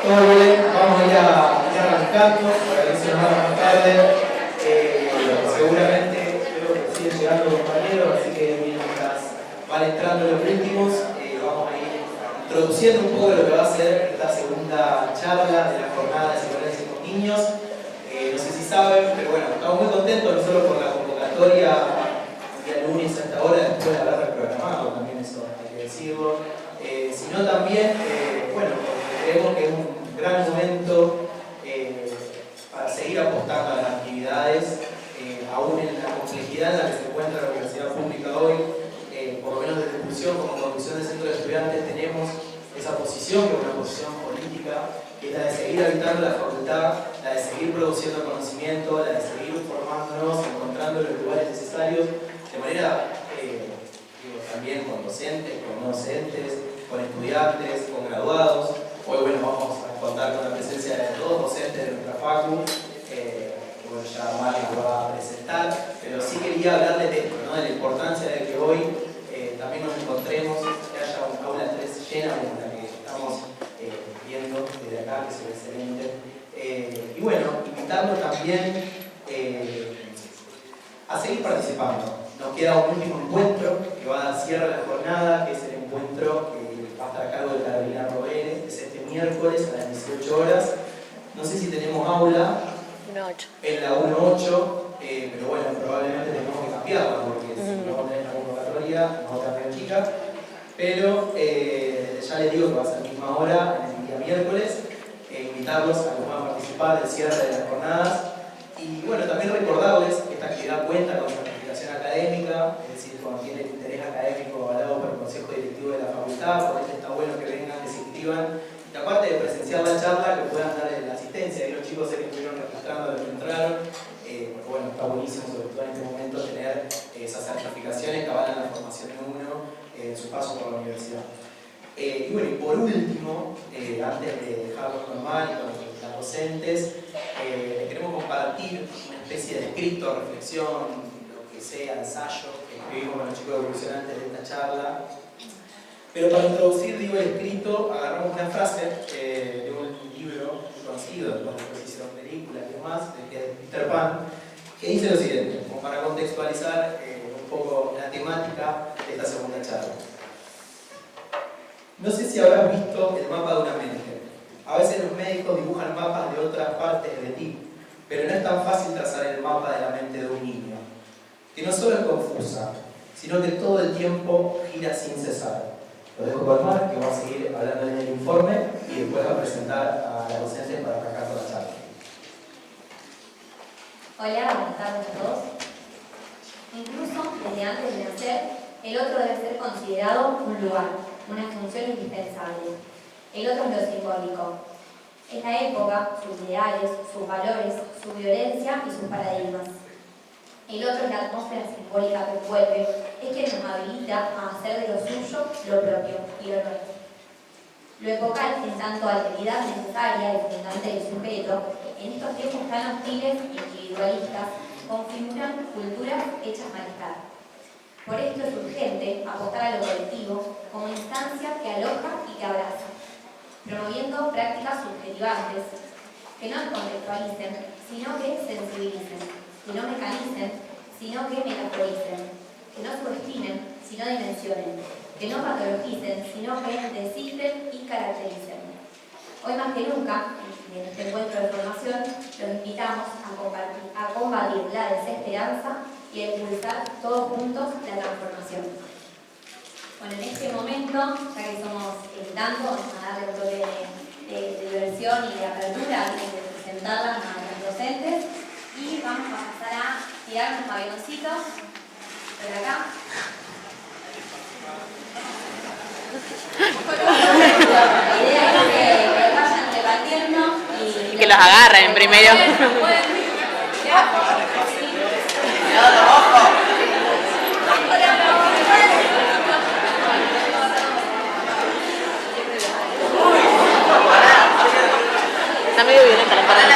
Todo bien, vamos a ir arrancando, para que se nos haga más tarde. Seguramente creo que siguen llegando compañeros, así que mientras van entrando los últimos, vamos a ir introduciendo un poco de lo que va a ser esta segunda charla de la jornada de psicoanálisis con niños. No sé si saben, pero bueno, estamos muy contentos no solo por la convocatoria día lunes a esta hora, después de haber reprogramado, también eso hay que decirlo, sino también, bueno, creemos que es un gran momento para seguir apostando a las actividades, aún en la complejidad en la que se encuentra la universidad pública hoy. Por lo menos desde Expulsión, como Comisión de Centro de Estudiantes, tenemos esa posición, que es una posición política, que es la de seguir habitando la facultad, la de seguir produciendo conocimiento, la de seguir formándonos, encontrando los lugares necesarios, de manera también con docentes, con no docentes, con estudiantes, con graduados. Hoy, bueno, vamos a contar con la presencia de dos docentes de nuestra facu, que bueno, ya Mario lo va a presentar, pero sí quería hablarles de esto, ¿no? De la importancia de que hoy también nos encontremos, que haya un aula 3 llena como la que estamos viendo desde acá, que es excelente. Y bueno, invitarlos también a seguir participando. Nos queda un último encuentro que va a dar cierre a la jornada, que es el encuentro que va a estar a cargo de Carolina Robere, es este miércoles a las 18 horas. No sé si tenemos aula 1-8. en la 1-8, pero bueno, probablemente tenemos que cambiarla porque si no tenemos la convocatoria, no va a cambiar chica. Pero ya les digo que va a ser la misma hora, en el día miércoles. Invitarlos a que puedan participar del cierre de las jornadas. Y bueno, también recordarles que esta actividad cuenta con certificación académica, es decir, cuando tienen interés académico avalado por el Consejo Directivo de la Facultad, por eso está bueno que vengan, que se inscriban. Y aparte de presenciar la charla, que puedan dar la asistencia. Y los chicos sé que estuvieron registrando los que entraron, porque bueno, está buenísimo, sobre todo en este momento, tener esas certificaciones que avalan la formación de uno en su paso por la universidad. Y bueno, y por último, antes de dejarlos con Mari y con las docentes, les queremos compartir una especie de escrito, reflexión, lo que sea, ensayo, que escribimos con los chicos evolucionantes de esta charla. Pero para introducir, digo, el escrito, agarramos una frase de un libro conocido, después se hicieron películas y demás, que es Peter Pan, que dice lo siguiente, como para contextualizar un poco la temática de esta segunda charla. No sé si habrás visto el mapa de una mente. A veces los médicos dibujan mapas de otras partes de ti, pero no es tan fácil trazar el mapa de la mente de un niño, que no solo es confusa, sino que todo el tiempo gira sin cesar. Lo dejo con Mar, que va a seguir hablando en el informe y después va a presentar a la docente para arrancar con la charla. Hola, buenas tardes a todos. Incluso desde antes de nacer, el otro debe ser considerado un lugar, una función indispensable. El otro es lo simbólico. Es la época, sus ideales, sus valores, su violencia y sus paradigmas. El otro es la atmósfera simbólica que envuelve, es quien nos habilita a hacer de lo suyo lo propio y lo nuestro. Lo epocal, en tanto alteridad necesaria y fundante del sujeto, en estos tiempos tan hostiles e individualistas, configuran culturas hechas malestar. Por esto es urgente apostar a lo colectivo como instancia que aloja y que abraza, promoviendo prácticas subjetivantes que no contextualicen, sino que sensibilicen, que no mecanicen, sino que metaforicen, que no subestimen, sino dimensionen, que no patologicen, sino que descifren y caractericen. Hoy más que nunca, en este encuentro de formación, los invitamos a combatir la desesperanza y a impulsar todos juntos la transformación. Bueno, en este momento, ya que somos tanto, vamos a darle un toque de diversión y de apertura antes de presentarlas a los docentes y vamos a pasar a tirar unos avioncitos por acá. La idea es que vayan repartiendo y Que los agarren primero. Está medio violenta la parada.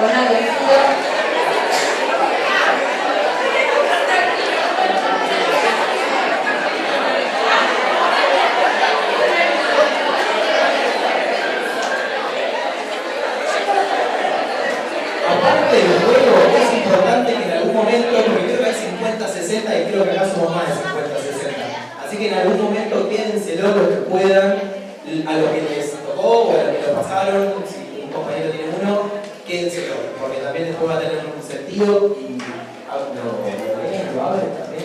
Corona vencido. Aparte del juego, es importante que en algún momento, porque creo que hay 50-60 y creo que acá somos más de 50-60. Así que en algún momento quédenselo lo que puedan, a los que les tocó o a los que lo pasaron, si un compañero tiene uno, quédenselo, porque también después va a tener un sentido y lo abren también.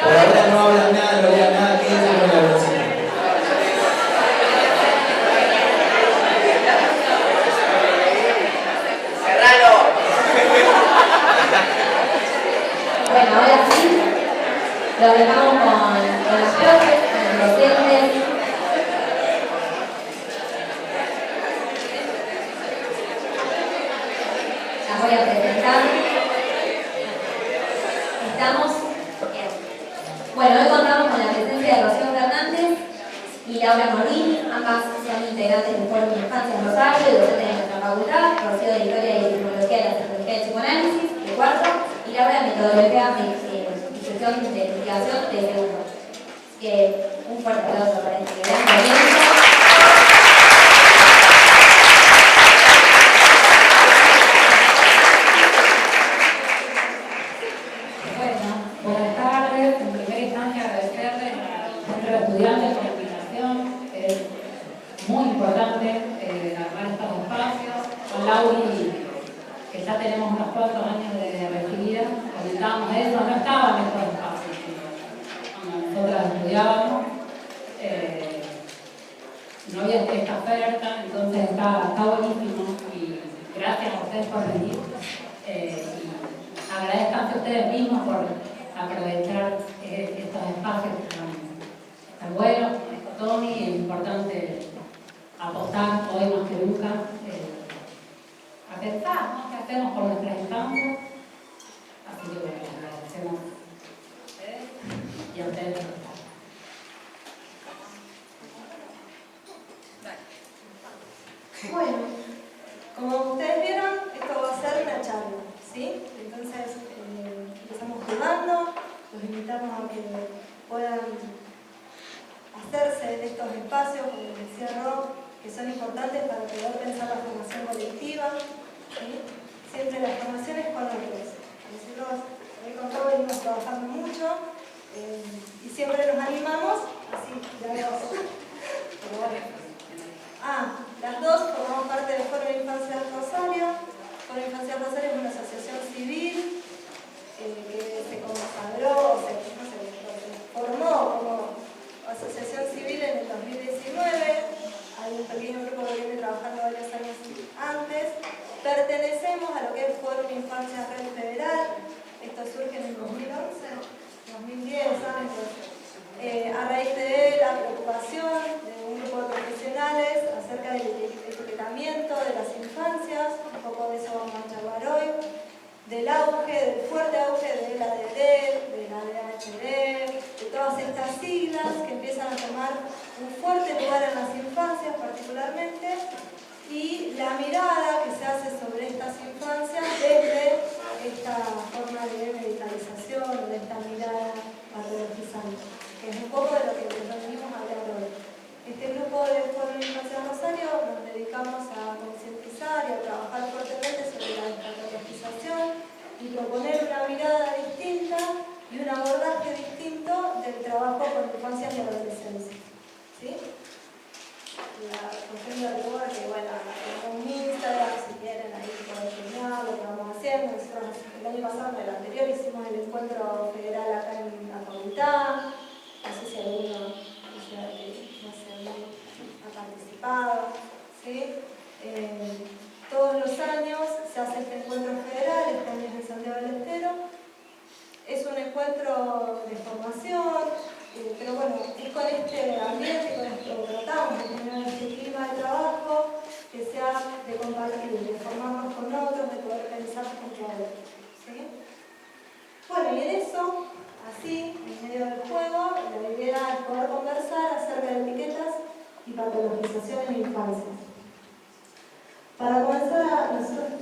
Por ahora no hablan nada, no lean nada, quédenselo en la bolsita. Bueno, ahora sí, lo dejamos con los profes, con los docentes. Las voy a presentar. Estamos. Bueno, hoy contamos con la presencia de Rocío Fernández y Laura Morín, ambas son integrantes del Foro de Infancia en Rosario, docentes de nuestra facultad, Rocío de Historia y Etimología de la Psicología del Psicoanálisis, de cuarto, y Laura de Metodología de Institución de Investigación de segundo. Un fuerte aplauso para este gran comienzo. Buenas tardes. En primera instancia agradecerle al Centro de Estudiantes por la invitación, que es muy importante armar estos espacios. Con Lauri, que ya tenemos unos cuantos años de recibida, comentábamos eso, no estaban estos espacios cuando nosotras estudiábamos, no había esta oferta, entonces está buenísimo y gracias a ustedes por venir. Y agradezcanse a ustedes mismos por aprovechar estos espacios que están buenos, Tommy, es importante apostar hoy más que nunca a pensar, ¿no?, qué hacemos por nuestras instancias. Así que bueno, les agradecemos a ustedes y a ustedes por estar. Bueno, como ustedes vieron, esto va a ser una charla, ¿sí? Entonces, empezamos jugando, los invitamos a que puedan hacerse de estos espacios, como decía Rob, que son importantes para poder pensar la formación colectiva, ¿sí? Siempre las formaciones con otros. Nosotros hoy con Rob venimos trabajando mucho y siempre nos animamos, así, ya vemos. Pero bueno. Las dos formamos parte del Foro de Infancia del Rosario. El Foro de Infancia del Rosario es una asociación civil que se consagró, se formó como asociación civil en el 2019. Hay un pequeño grupo que viene trabajando varios años antes. Pertenecemos a lo que es Foro de Infancia Red Federal. Esto surge en el 2011, 2010 antes. A raíz de la preocupación de un grupo de profesionales acerca del etiquetamiento de las infancias, un poco de eso vamos a charlar hoy, del fuerte auge del ADD, del ADHD, de todas estas siglas que empiezan a tomar un fuerte lugar en las infancias particularmente, y la mirada que se hace sobre estas infancias desde esta forma de medicalización, de esta mirada patologizante, que es un poco de lo que nos venimos a hablar hoy. Este grupo de Foro de Infancia Rosario nos dedicamos a concientizar y a trabajar fuertemente sobre la patologización y proponer una mirada distinta y un abordaje distinto del trabajo con infancia y adolescencia. ¿Sí? La cuestión de rigor, que bueno, tenemos un Instagram, si quieren ahí pueden filmar lo que vamos haciendo. Nosotros el año pasado, el anterior, hicimos el encuentro federal acá en la facultad. No sé si alguno ha participado. ¿Sí? Todos los años se hace este encuentro federal, este año es en Santiago del Estero. Es un encuentro de formación, pero bueno, es con este ambiente, con esto tratamos de tener este clima de trabajo que sea de compartir, de formarnos con otros, de poder pensar junto a otros. ¿Sí? Bueno, y en eso, así, en medio del juego, la idea es poder conversar acerca de etiquetas y patologización en la infancia. Para comenzar, nos nosotros.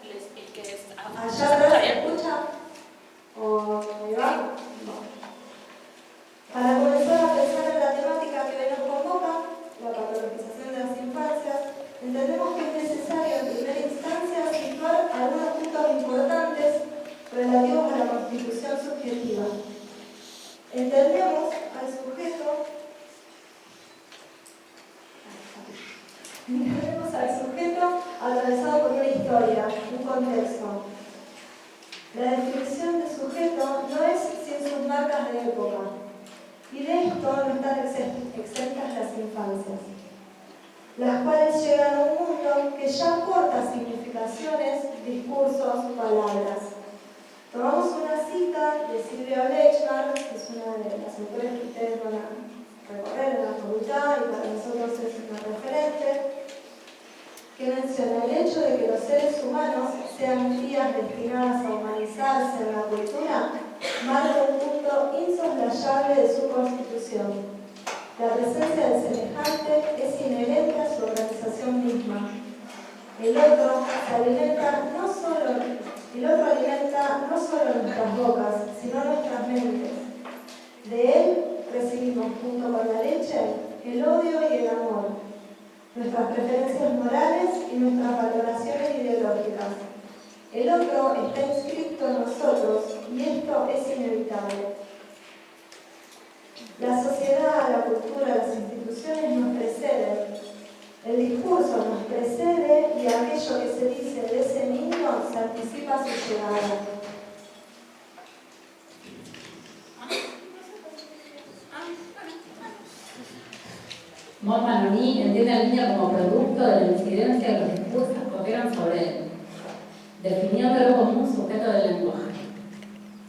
El que es... ¿Allá atrás se escucha? ¿O me va? No. Para comenzar a pensar en la temática que hoy nos convoca, la patologización de las infancias, entendemos que es necesario en primera instancia situar algunos puntos importantes relativos a la constitución subjetiva. Entendemos al sujeto atravesado por una historia, un contexto. La definición de sujeto no es sin sus marcas de época, y de esto no están exentas las infancias, las cuales llegan a un mundo que ya aporta significaciones, discursos, palabras. Tomamos una cita de Silvia Lechner, que es una de las autores que ustedes van a recorrer en la facultad y para nosotros es una referente, que menciona el hecho de que los seres humanos sean vías destinadas a humanizarse en la cultura, marca un punto insoslayable de su constitución. La presencia del semejante es inherente a su organización misma. El otro alimenta no solo nuestras bocas, sino nuestras mentes. De él recibimos junto con la leche el odio y el amor, nuestras preferencias morales y nuestras valoraciones ideológicas. El otro está inscrito en nosotros y esto es inevitable. La sociedad, la cultura, las instituciones nos preceden. El discurso nos precede y aquello que se dice de ese niño se anticipa a su llegada. Maud Mannoni entiende al niño como producto de la incidencia de los discursos que operan sobre él, definiéndolo como un sujeto del lenguaje.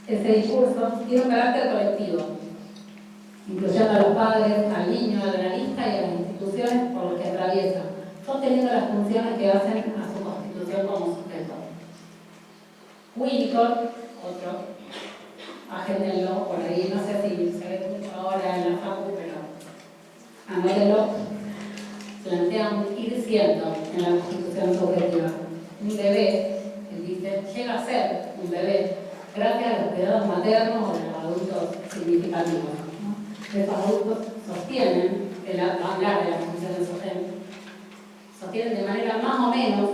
Ese discurso tiene un carácter colectivo, incluyendo a los padres, al niño, al analista y a las instituciones por las que atraviesa, sosteniendo las funciones que hacen a su constitución como sujeto. Winnicott, otro, agéndenlo por ahí, no sé si se ve mucho ahora en la facu, pero anótelo, plantea un ir siendo en la constitución subjetiva. Un bebé, él dice, llega a ser un bebé gracias a los cuidados maternos o de los adultos significativos. Estos adultos sostienen el vanguard de la constitución sostienen de manera más o menos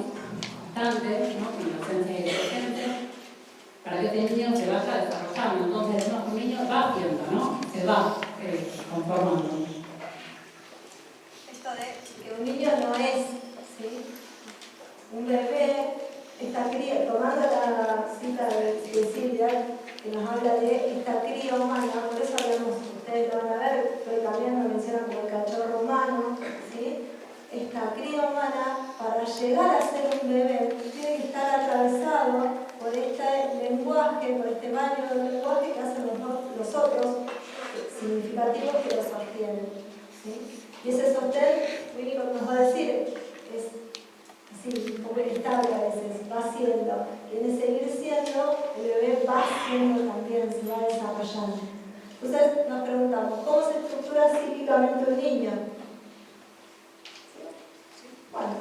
constante, ¿no? Con inocencia y presencia, para que este niño se vaya desarrollando. Entonces, un niño va haciendo, ¿no? Se va conformando. Esto de que un niño no es, ¿sí? Un bebé está tomando la cita de Silvia, que nos habla de esta cría humana, por eso hablamos, ustedes lo van a ver, pero también lo mencionan como el cachorro humano, ¿sí? Esta cría humana, para llegar a ser un bebé, tiene que estar atravesado por este lenguaje, por este baño de lenguaje que hacen los otros significativos que lo sostienen, ¿sí? Y ese sostén, Winnicott nos va a decir, es así, un poco inestable a veces, va siendo. Y en ese ir siendo, el bebé va siendo también, se va desarrollando. Entonces nos preguntamos, ¿cómo se estructura psíquicamente un niño? Bueno,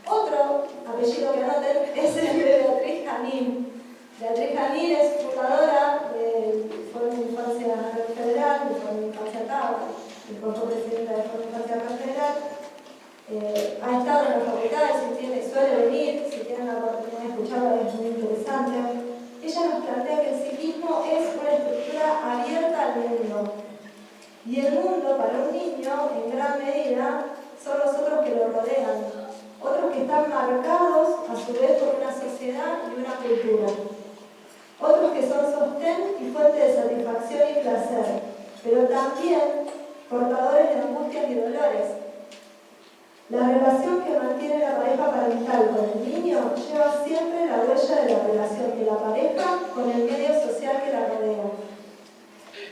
otro apellido que anoten es el de Beatriz Janín. Beatriz Janín es fundadora del Foro de Infancia Federal, del Foro de Infancia Tabla, después fue presidenta del Foro de Infancia Federal. Ha estado en las facultades, suele venir, si tienen la oportunidad de escucharla es muy interesante. Ella nos plantea que el psiquismo es una estructura abierta al mundo. Y el mundo para un niño, en gran medida, son los otros que lo rodean, otros que están marcados a su vez por una sociedad y una cultura, otros que son sostén y fuente de satisfacción y placer, pero también portadores de angustias y dolores. La relación que mantiene la pareja parental con el niño lleva siempre la huella de la relación de la pareja con el medio social que la rodea.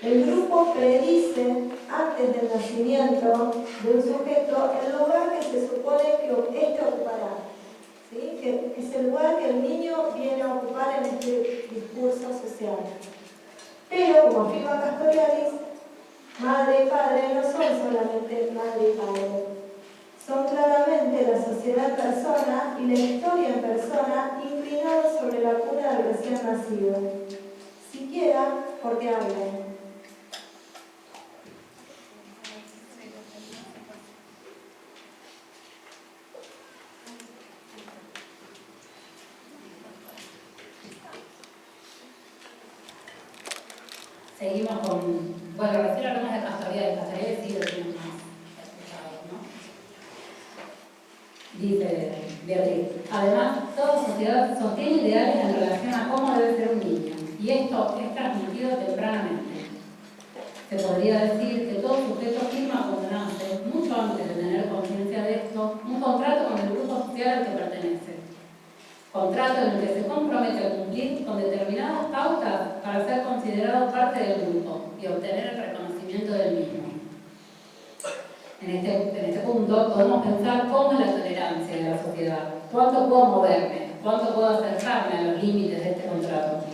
El grupo predice, antes del nacimiento de un sujeto, el lugar que se supone que éste ocupará, ¿sí? Que es el lugar que el niño viene a ocupar en este discurso social. Pero, como afirma Castoriadis, madre y padre no son solamente madre y padre, son claramente la sociedad en persona y la historia en persona inclinados sobre la cuna del recién nacido, siquiera porque hablan. Seguimos con, bueno, recién hablamos de Castoriadis sí lo tenemos más escuchado, ¿no? Dice Beatriz, además, toda sociedad sostiene ideales en relación a cómo debe ser un niño, y esto es transmitido tempranamente. Se podría decir que todo sujeto firma cuando nace, mucho antes de tener conciencia de esto, un contrato con el grupo social al que pertenece. Contrato en el que se compromete a cumplir con determinadas pautas para ser considerado parte del grupo y obtener el reconocimiento del mismo. En este punto podemos pensar cómo es la tolerancia de la sociedad, cuánto puedo moverme, cuánto puedo acercarme a los límites de este contrato.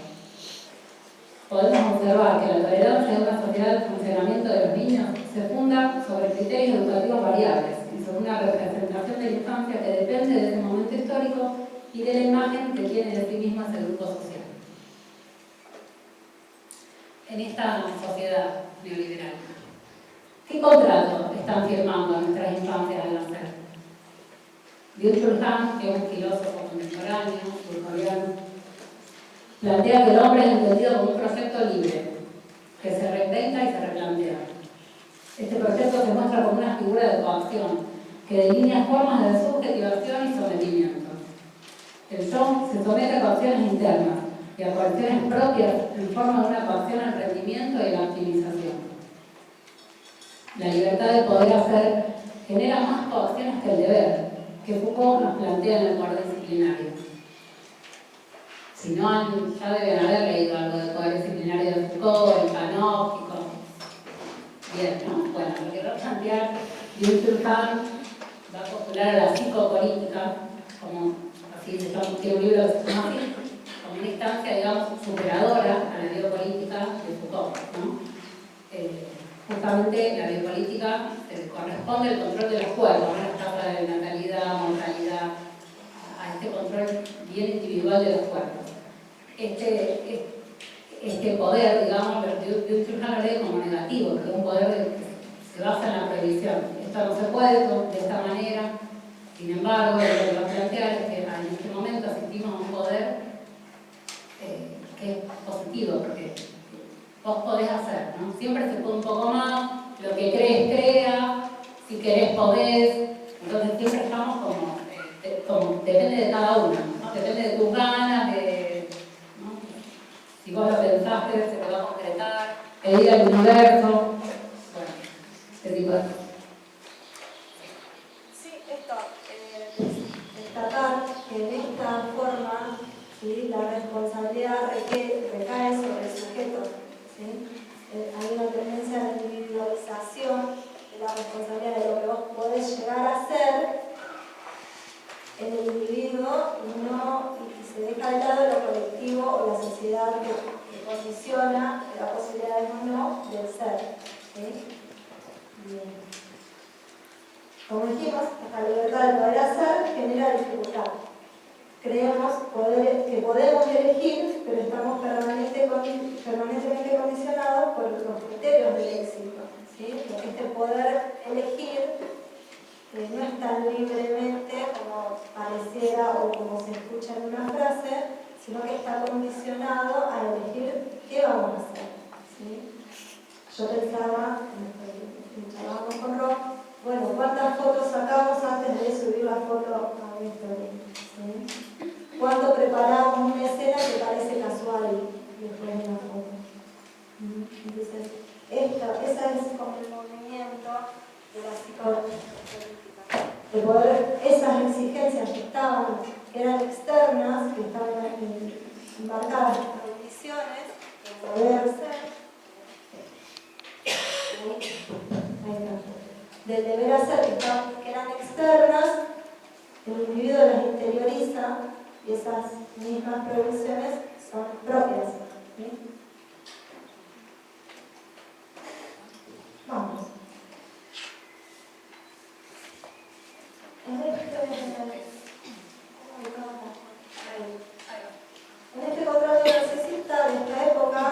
Podemos observar que la tolerancia de una sociedad de funcionamiento de los niños se funda sobre criterios educativos variables y sobre una representación de la infancia que depende de ese momento histórico y de la imagen que tiene de sí misma ese grupo social. En esta sociedad neoliberal, ¿qué contrato están firmando nuestras infancias al nacer? Byung-Chul Han, que es un filósofo contemporáneo, surcoreano, plantea que el hombre es entendido como un proyecto libre, que se reinventa y se replantea. Este proyecto se muestra como una figura de coacción, que delinea formas de subjetivación y sometimiento. El yo se somete a coacciones internas y a coacciones propias en forma de una coacción al rendimiento y a la optimización. La libertad de poder hacer genera más coacciones que el deber, que Foucault nos plantea en el poder disciplinario. Si no, ya deben haber leído algo del poder disciplinario de Foucault, el panóptico. Bien, ¿no? Bueno, lo que va a plantear Byung-Chul Han va a postular a la psicopolítica como así se llama, tiene un libro que se llama así, como una instancia, digamos, superadora a la biopolítica de Foucault, ¿no? Justamente la biopolítica corresponde al control de los cuerpos, ¿no? La tasa de natalidad, mortalidad, a este control bien individual de los cuerpos. Este poder, digamos, Byung-Chul Han lo lee como negativo, porque es un poder que se basa en la prohibición. Esto no se puede de esta manera. Sin embargo, lo que va a plantear es que en este momento asistimos a un poder que es positivo, porque vos podés hacer, ¿no? Siempre se puede un poco más, lo que crees, crea, si querés, podés. Entonces siempre estamos como depende de cada uno, ¿no? Depende de tus ganas, ¿no? Si vos lo pensaste, se te va a concretar, pedir al universo, bueno, ese tipo de cosas. Destacar que en esta forma, ¿sí?, la responsabilidad recae sobre el sujeto. ¿Sí? Hay una tendencia a la individualización de la responsabilidad de lo que vos podés llegar a ser en el individuo y se deja de lado lo colectivo o la sociedad que posiciona la posibilidad o no del ser. ¿Sí? Bien. Como dijimos, la libertad de poder hacer genera dificultad. Creemos que podemos elegir, pero estamos permanentemente condicionados por los criterios del éxito. ¿Sí? Porque este poder elegir no es tan libremente como pareciera o como se escucha en una frase, sino que está condicionado a elegir qué vamos a hacer. ¿Sí? Yo pensaba, charlábamos con Rob, bueno, ¿cuántas fotos sacamos antes de subir la foto a mi historia? ¿Sí? ¿Cuánto preparamos una escena que parece casual después de una foto? Entonces, ese es como el movimiento de la psicología. De poder, esas exigencias que eran externas, que estaban embarcadas en condiciones, de poder ser, del deber hacer que eran externas, el individuo las interioriza y esas mismas producciones son propias. ¿Sí? Vamos. En este contrato narcisista de esta época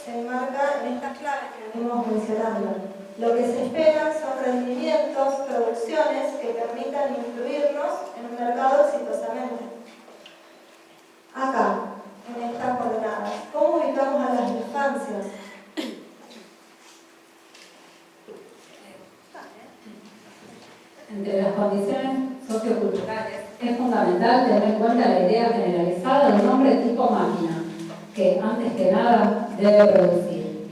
se enmarca en estas claves que venimos mencionando. Lo que se espera son rendimientos, producciones que permitan incluirnos en un mercado exitosamente. Acá, en estas coordenadas, ¿cómo ubicamos a las infancias? Entre las condiciones socioculturales es fundamental tener en cuenta la idea generalizada de un hombre tipo máquina, que antes que nada debe producir.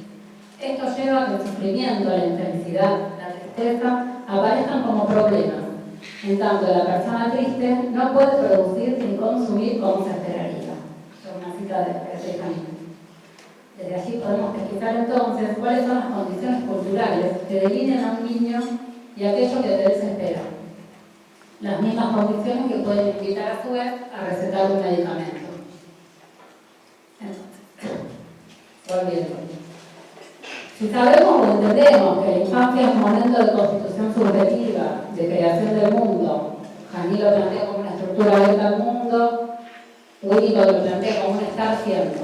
Esto lleva a que el sufrimiento, la infelicidad, la tristeza aparezcan como problemas, en tanto la persona triste no puede producir ni consumir como se esperaría. Es una cita de Benjamin. Desde allí podemos pesquisar entonces cuáles son las condiciones culturales que delinean a un niño y aquello que de él se espera. Las mismas condiciones que pueden invitar a su vez a recetar un medicamento. Volviendo. Si sabemos o entendemos que la infancia es un momento de constitución subjetiva, de creación del mundo, Jamil lo plantea como una estructura abierta al mundo, Winnicott lo plantea como un estar siendo.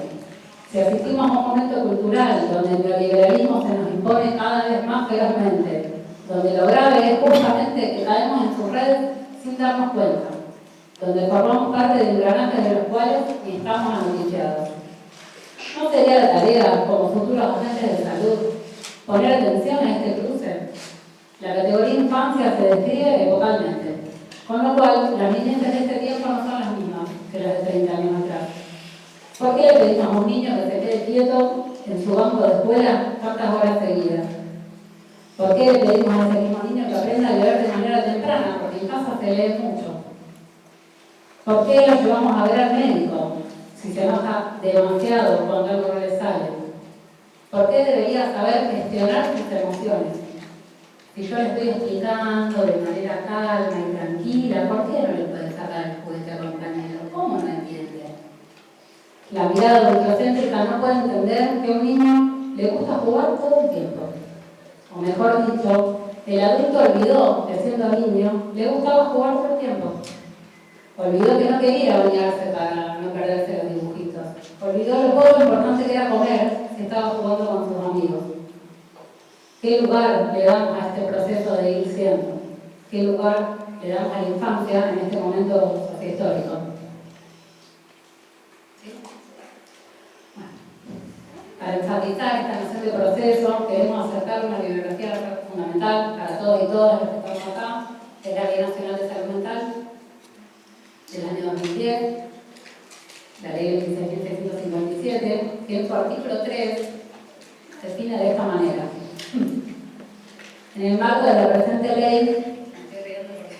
Si asistimos a un momento cultural donde el neoliberalismo se nos impone cada vez más ferozmente, donde lo grave es justamente que caemos en sus redes sin darnos cuenta, donde formamos parte de engranajes de los cuales ni estamos angustiados. ¿No sería la tarea, como futuros agentes de salud, poner atención a este cruce? La categoría infancia se describe epocalmente, con lo cual las niñeces de este tiempo no son las mismas que las de 30 años atrás. ¿Por qué le pedimos a un niño que se quede quieto en su banco de escuela tantas horas seguidas? ¿Por qué le pedimos a ese mismo niño que aprenda a leer de manera temprana? Porque en casa se lee mucho. ¿Por qué lo llevamos a ver al médico si se enoja demasiado cuando algo no le sale? ¿Por qué debería saber gestionar sus emociones? Si yo le estoy explicando de manera calma y tranquila, ¿por qué no le puede sacar el juguete al compañero? ¿Cómo no entiende? La mirada adultocéntrica no puede entender que a un niño le gusta jugar todo el tiempo. O mejor dicho, el adulto olvidó que siendo niño le gustaba jugar todo el tiempo. Olvidó que no quería bañarse para no perderse los dibujitos. Olvidó lo poco importante que era comer si estaba jugando con sus amigos. ¿Qué lugar le damos a este proceso de ir siendo? ¿Qué lugar le damos a la infancia en este momento sociohistórico? Para enfatizar esta noción de proceso, queremos acercar una bibliografía fundamental para todos y todas los que estamos acá, que es la Ley Nacional de Salud Mental del año 2010, la Ley 26.657, que en su artículo 3 define de esta manera. En el marco de la presente ley, me estoy riendo porque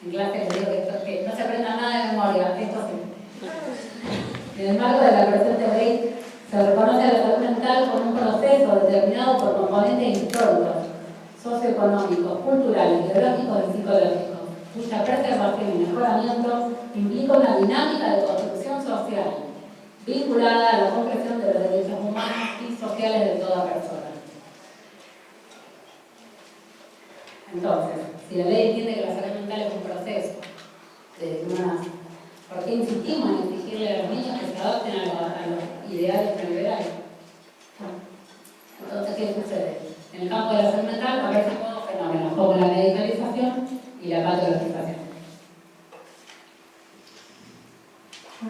en clase les digo que no se aprenda nada de memoria, esto sí. En el marco de la presente ley, se reconoce a la salud mental como un proceso determinado por componentes históricos, socioeconómicos, culturales, biológicos y psicológicos, cuya preservación y mejoramiento implica una dinámica de construcción social vinculada a la concreción de los derechos humanos y sociales de toda persona. Entonces, si la ley entiende que la salud mental es un proceso de humanas, ¿por qué insistimos en exigirle a los niños que se adapten a los ideales neoliberales? Entonces, ¿qué sucede? En el campo de la salud mental aparecen todos fenómenos como la medicalización y la patologización.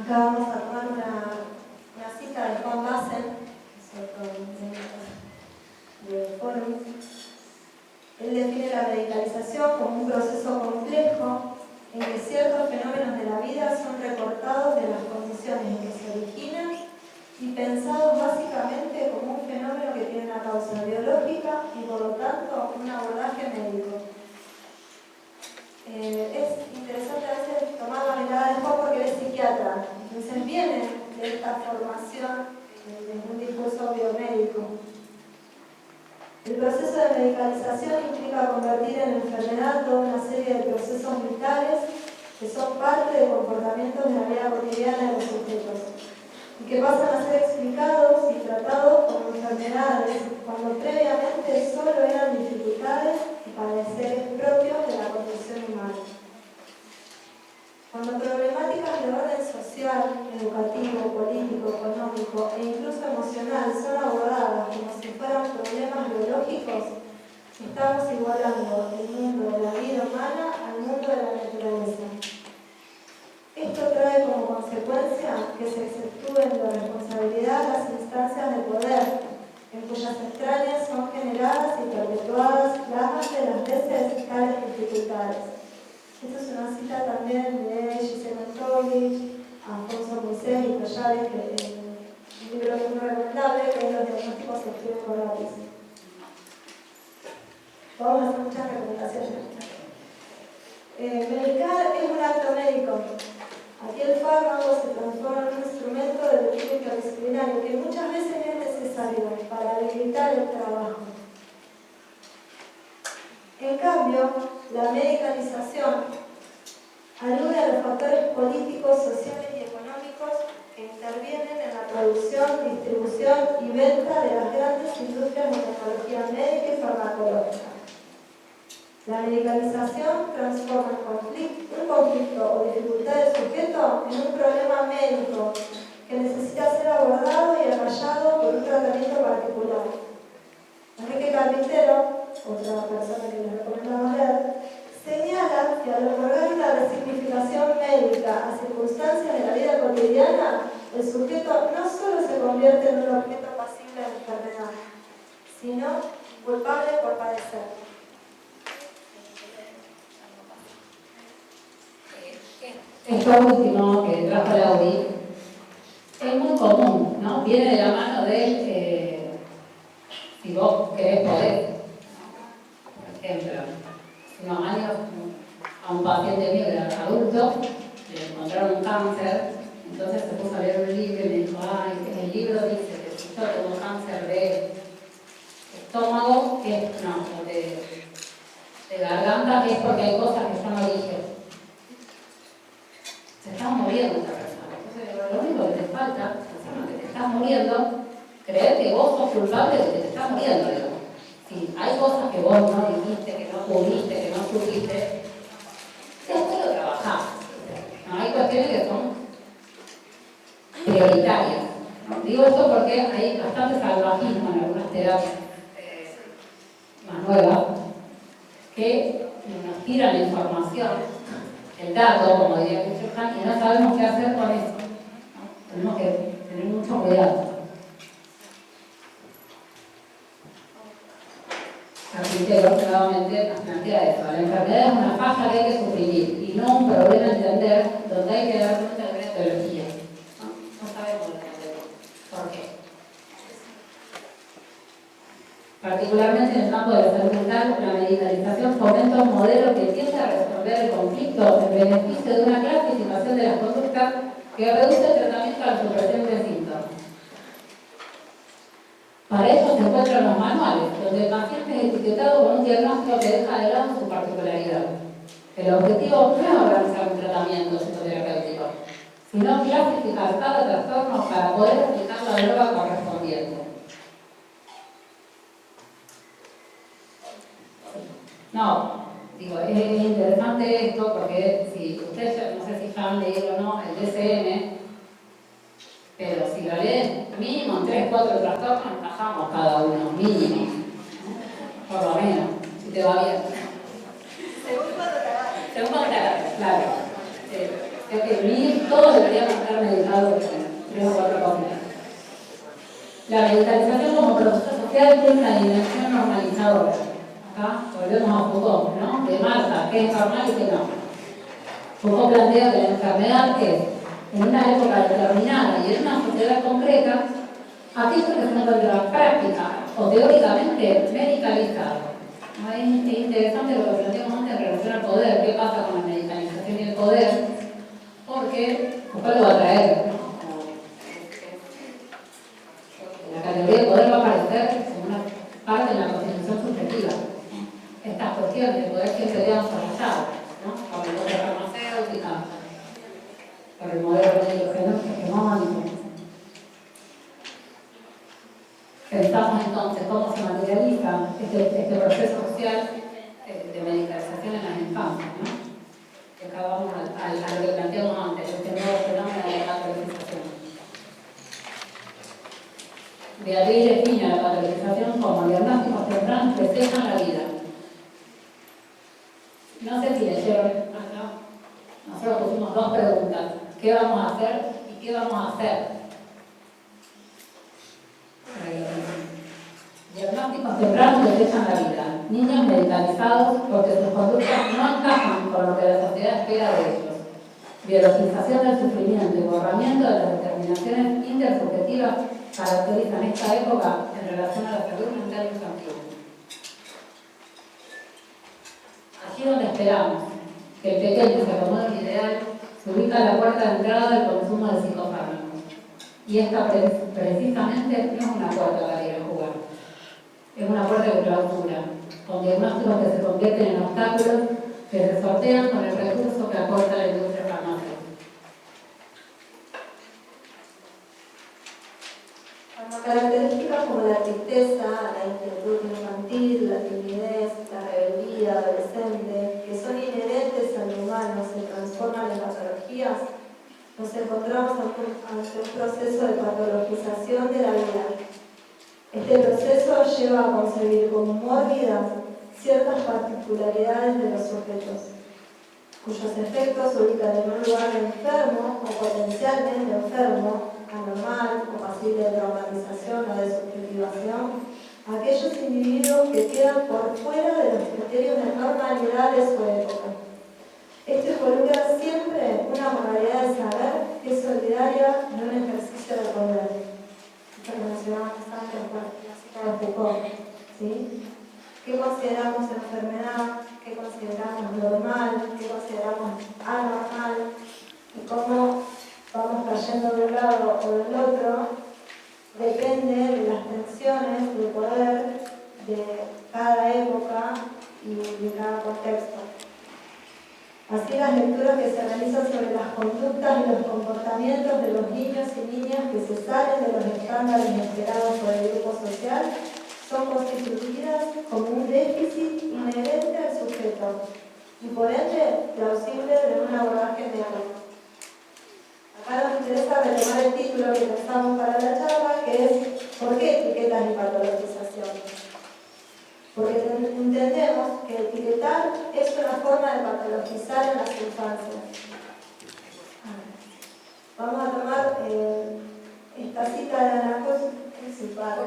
Acá vamos a tomar una cita de Juan Bassen, que es otro de Forum. Él define la medicalización como un proceso complejo en que ciertos fenómenos de la vida son recortados de las condiciones en que se originan y pensados básicamente como un fenómeno que tiene una causa biológica y por lo tanto un abordaje médico. Es interesante a veces tomar la mirada de Juan porque él es psiquiatra, entonces viene de esta formación de un discurso biomédico. El proceso de medicalización implica convertir en enfermedad toda una serie de procesos vitales que son parte de comportamientos de la vida cotidiana de los sujetos y que pasan a ser explicados y tratados como enfermedades cuando previamente solo eran dificultades y padeceres propios de la condición humana. educativo, político, económico e incluso emocional son abordadas como si fueran problemas biológicos, estamos igualando el mundo de la vida humana al mundo de la naturaleza. Esto trae como consecuencia que se exceptúen de responsabilidad las instancias de poder, en cuyas extrañas son generadas y perpetuadas las más de las veces tales dificultades. Esta es una cita también de Gisela Antonovich, Alfonso Moisés y Collares, que es un libro muy recomendable, que es Los diagnósticos se escriben con lápiz. Vamos a hacer muchas recomendaciones. Medicar es un acto médico. Aquí el fármaco se transforma en un instrumento de tipo interdisciplinario que muchas veces es necesario para habilitar el trabajo. En cambio, la medicalización alude a los factores políticos, sociales y económicos que intervienen en la producción, distribución y venta de las grandes industrias de tecnología médica y farmacológica. La medicalización transforma un conflicto o dificultad del sujeto en un problema médico que necesita ser abordado y acallado por un tratamiento particular. Enrique Carpintero, otra persona que les recomendamos leer, señala que al otorgar una resignificación médica a circunstancias de la vida cotidiana, el sujeto no solo se convierte en un objeto pasible de enfermedad, sino culpable por padecer. Esto último que trajo Lauri es muy común, ¿no? Viene de la mano de si vos querés poder. Por ejemplo, hace unos años a un paciente mío que era adulto le encontraron un cáncer, entonces se puso a leer un libro y me dijo, el libro dice que si yo tengo cáncer de estómago, o de garganta, es porque hay cosas que yo no dije. Se está muriendo esta persona. Entonces, lo único que te falta, encima que te estás muriendo, creer que vos sos culpable de que te estás muriendo. Digo. Si hay cosas que vos no dijiste, que no pudiste, que no supiste, después lo trabajás. No, hay cuestiones que son prioritarias. ¿No? Digo esto porque hay bastante salvajismo en algunas terapias más nuevas que nos tiran la información, el dato, como diría Christian Hahn, y no sabemos qué hacer con eso. ¿No? Tenemos que tener mucho cuidado. Carpintero nuevamente nos plantea eso. La enfermedad es una falla que hay que suprimir y no un problema a entender donde hay que dar cuenta de una etiología. No sabemos por qué. Particularmente en el campo de la salud mental, la medicalización fomenta un modelo que tiende a resolver el conflicto en beneficio de una clasificación de las conductas que reduce el tratamiento a la supresión de síntomas. Para eso se encuentran los manuales, donde el paciente es etiquetado con un diagnóstico que deja de lado su particularidad. El objetivo no es organizar un tratamiento psicoterapéutico, sino clasificar cada trastorno para poder aplicar la droga correspondiente. No, digo, es interesante esto porque si ustedes, no sé si ya han leído o no el DSM, pero si lo leen, mínimo en 3 o 4 trastornos encajamos cada uno, mínimo, ¿no? Por lo menos, si te va bien. Según cuando te agarras. Según cuando te agarras, claro. Es que todos deberíamos estar meditados en 3 o 4 cosas. La medicalización como proceso social tiene una dimensión normalizadora. Acá volvemos a Foucault, ¿no? De Marta, qué es normal y qué no. Foucault plantea que la enfermedad es, en una época determinada y en una sociedad concreta, aquello que se encuentra práctica o teóricamente medicalizado. ¿No? Es interesante lo que planteamos antes en relación al poder, qué pasa con la medicalización y el poder, porque Foucault lo va a traer, ¿no? La categoría de poder va a aparecer como una parte de la constitución subjetiva. Estas cuestiones de poder siempre quedan sobressadas, ¿no? Por el poder farmacéutica, por el modelo hegemónico. Pensamos entonces cómo se materializa este proceso social de medicalización en las infancias, ¿no? Que acá vamos a lo que planteamos antes, este nuevo fenómeno de la medicalización. Beatriz define la patologización como diagnósticos tempranos que cesan la vida. No sé si leyeron acá, nosotros pusimos dos preguntas: ¿qué vamos a hacer y qué vamos a hacer? Diagnósticos tempranos que cesan la vida. Niños medicalizados porque sus conductas no encajan con lo que la sociedad espera de ellos. Biologización del sufrimiento y borramiento de las determinaciones intersubjetivas caracterizan esta época en relación a la salud mental infantil. Allí donde esperamos que el pequeño se acomode un ideal, se ubica a la puerta de entrada del consumo de psicofármacos. Y esta precisamente no es una puerta para ir a jugar, es una puerta de clausura, con diagnósticos que se convierten en obstáculos que se sortean con el recurso que aporta la industria farmacéutica. Características como la tristeza, la inquietud infantil, la timidez, la rebeldía adolescente, que son inherentes al humano, se transforman en patologías, nos encontramos ante un proceso de patologización de la vida. Este proceso lleva a concebir como mórbidas ciertas particularidades de los sujetos, cuyos efectos se ubican en un lugar de enfermo o potencialmente enfermo, anormal o pasible de traumatización o de subjetivación, aquellos individuos que quedan por fuera de los criterios de normalidad de su época. Esto involucra siempre una modalidad de saber que es solidaria de un ejercicio de poder. Esto que mencionábamos antes con la cita de Foucault, ¿sí? ¿Qué consideramos enfermedad? ¿Qué consideramos normal? ¿Qué consideramos anormal? Y cómo vamos cayendo de un lado o del otro depende de las tensiones de poder de cada época y de cada contexto. Así, las lecturas que se realizan sobre las conductas y los comportamientos de los niños y niñas que se salen de los estándares esperados por el grupo social son constituidas como un déficit inherente al sujeto y por ende plausible de un abordaje neutro. Acá nos interesa retomar el título que pensamos para la charla, que es ¿por qué etiquetas y patologización? Porque entendemos que etiquetar es una forma de patologizar en las infancias. Vamos a tomar esta cita de Ana principal.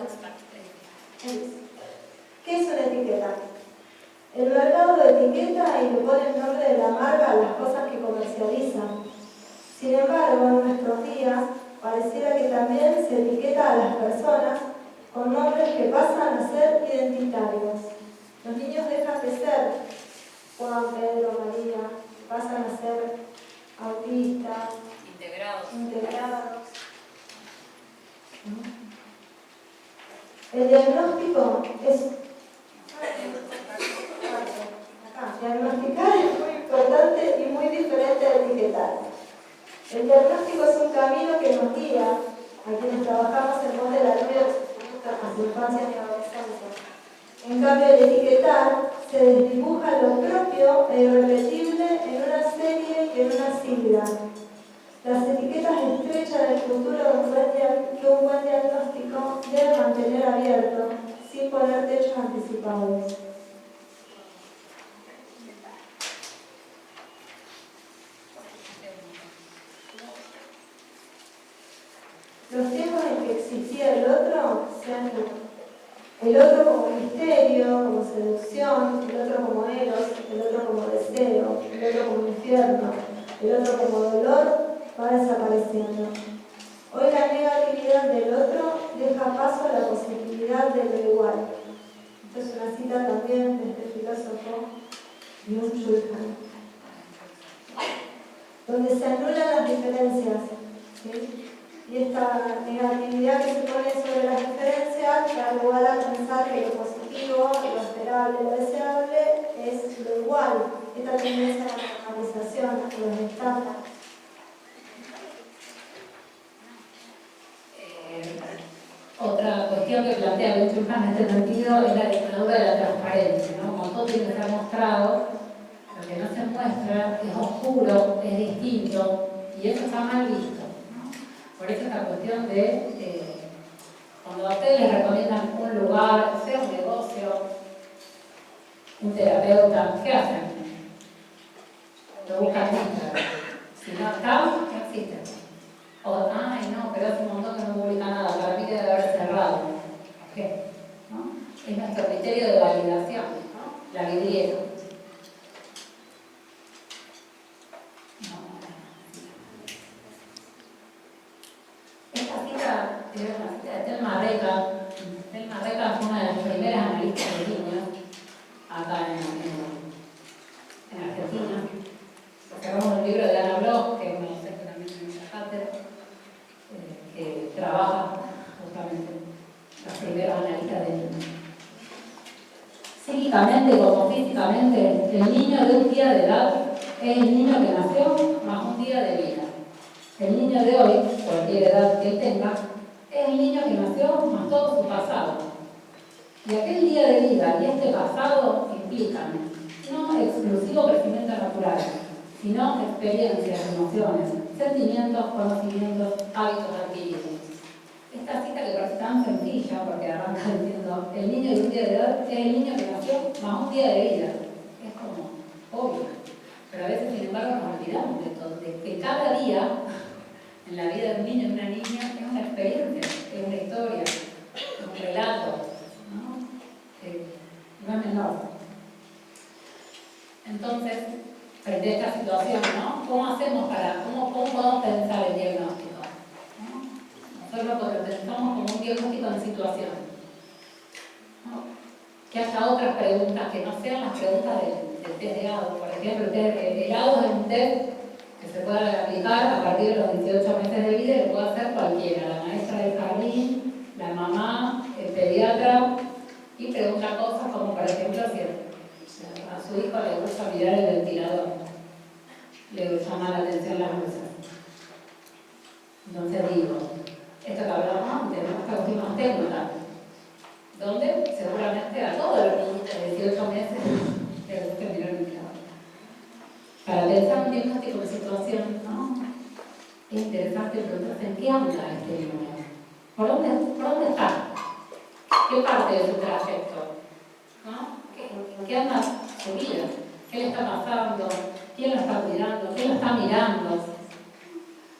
¿Qué es una etiqueta? El mercado de etiqueta y le pone el nombre de la marca a las cosas que comercializan. Sin embargo, en nuestros días, pareciera que también se etiqueta a las personas con nombres que pasan a ser identitarios. Los niños dejan de ser Juan, Pedro, María, pasan a ser autistas, integrados. El diagnóstico es... Diagnosticar es muy importante y muy diferente de etiquetar. El diagnóstico es un camino que nos guía a quienes trabajamos en pos de la luz a su infancia y adolescencia. En cambio, el etiquetar se desdibuja lo propio e irrepetible en una serie y en una sigla. Las etiquetas estrechan el futuro que un buen diagnóstico debe mantener abierto, sin poner techos anticipados. Los tiempos en que existía el otro se han ido. El otro como misterio, como seducción, el otro como eros, el otro como deseo, el otro como infierno, el otro como dolor, va desapareciendo. Hoy la negatividad del otro deja paso a la posibilidad de lo igual. Esto es una cita también de este filósofo, Byung-Chul Han, donde se anulan las diferencias, ¿sí? Y esta negatividad que se pone sobre las diferencias da lugar a pensar que lo positivo, lo esperable, lo deseable es lo igual. Esta tendencia a la normalización, los estándares. Otra cuestión que plantea Byung-Chul Han en este sentido es la dictadura de la transparencia, ¿no? Como todo tiene que ser mostrado, lo que no se muestra es oscuro, es distinto, y eso está mal visto. Por eso esta cuestión de Cuando a ustedes les recomiendan un lugar, sea un negocio, un terapeuta, ¿qué hacen? Lo buscan en Instagram. Si no está, no existe. O, ay no, pero hace un montón que no publica nada, para mí debe haber cerrado. ¿Qué? ¿No? Es nuestro criterio de validación, ¿no? La vidriera. Esta cita es una cita de Telma Reca. Telma Reca fue una de las primeras analistas de niños acá en Argentina. Sacamos un libro de Ana Bloch, que es una docente también en la cátedra, que trabaja justamente los primeros analistas de niños. Psíquicamente como físicamente, el niño de un día de edad es el niño que nació más un día de vida. El niño de hoy, cualquier edad que él tenga, es el niño que nació más todo su pasado. Y aquel día de vida y este pasado implican no exclusivo crecimiento natural, sino experiencias, emociones, sentimientos, conocimientos, hábitos adquiridos. Esta cita que parece tan sencilla, porque arranca diciendo, el niño de un día de edad es el niño que nació más un día de vida. Es como obvio. Pero a veces, sin embargo, nos olvidamos de todo, de que cada día en la vida de un niño y una niña es una experiencia, es una historia, es un relato, ¿no? No es menor. Entonces, frente a esta situación, ¿no? ¿Cómo podemos pensar el diagnóstico? ¿No? Nosotros lo pensamos como un diagnóstico en situación, ¿no? Que haya otras preguntas que no sean las preguntas del test de ADO. Por ejemplo, el ADO es un test que se puede aplicar a partir de los 18 meses de vida y lo puede hacer cualquiera, la maestra del jardín, la mamá, el pediatra, y pregunta cosas como, por ejemplo, si a su hijo le gusta mirar el ventilador, le llama la atención las luces. Entonces digo, esto que hablábamos antes, esta última técnica, donde seguramente a todos los niños de 18 meses les gusta mirar el ventilador. Para pensar un diagnóstico de situación, ¿no? Es interesante preguntarse en qué anda este niño. ¿Por dónde está? ¿Qué parte de su trayecto? ¿No? ¿Qué anda su vida? ¿Qué le está pasando? ¿Quién lo está cuidando? ¿Quién lo está mirando?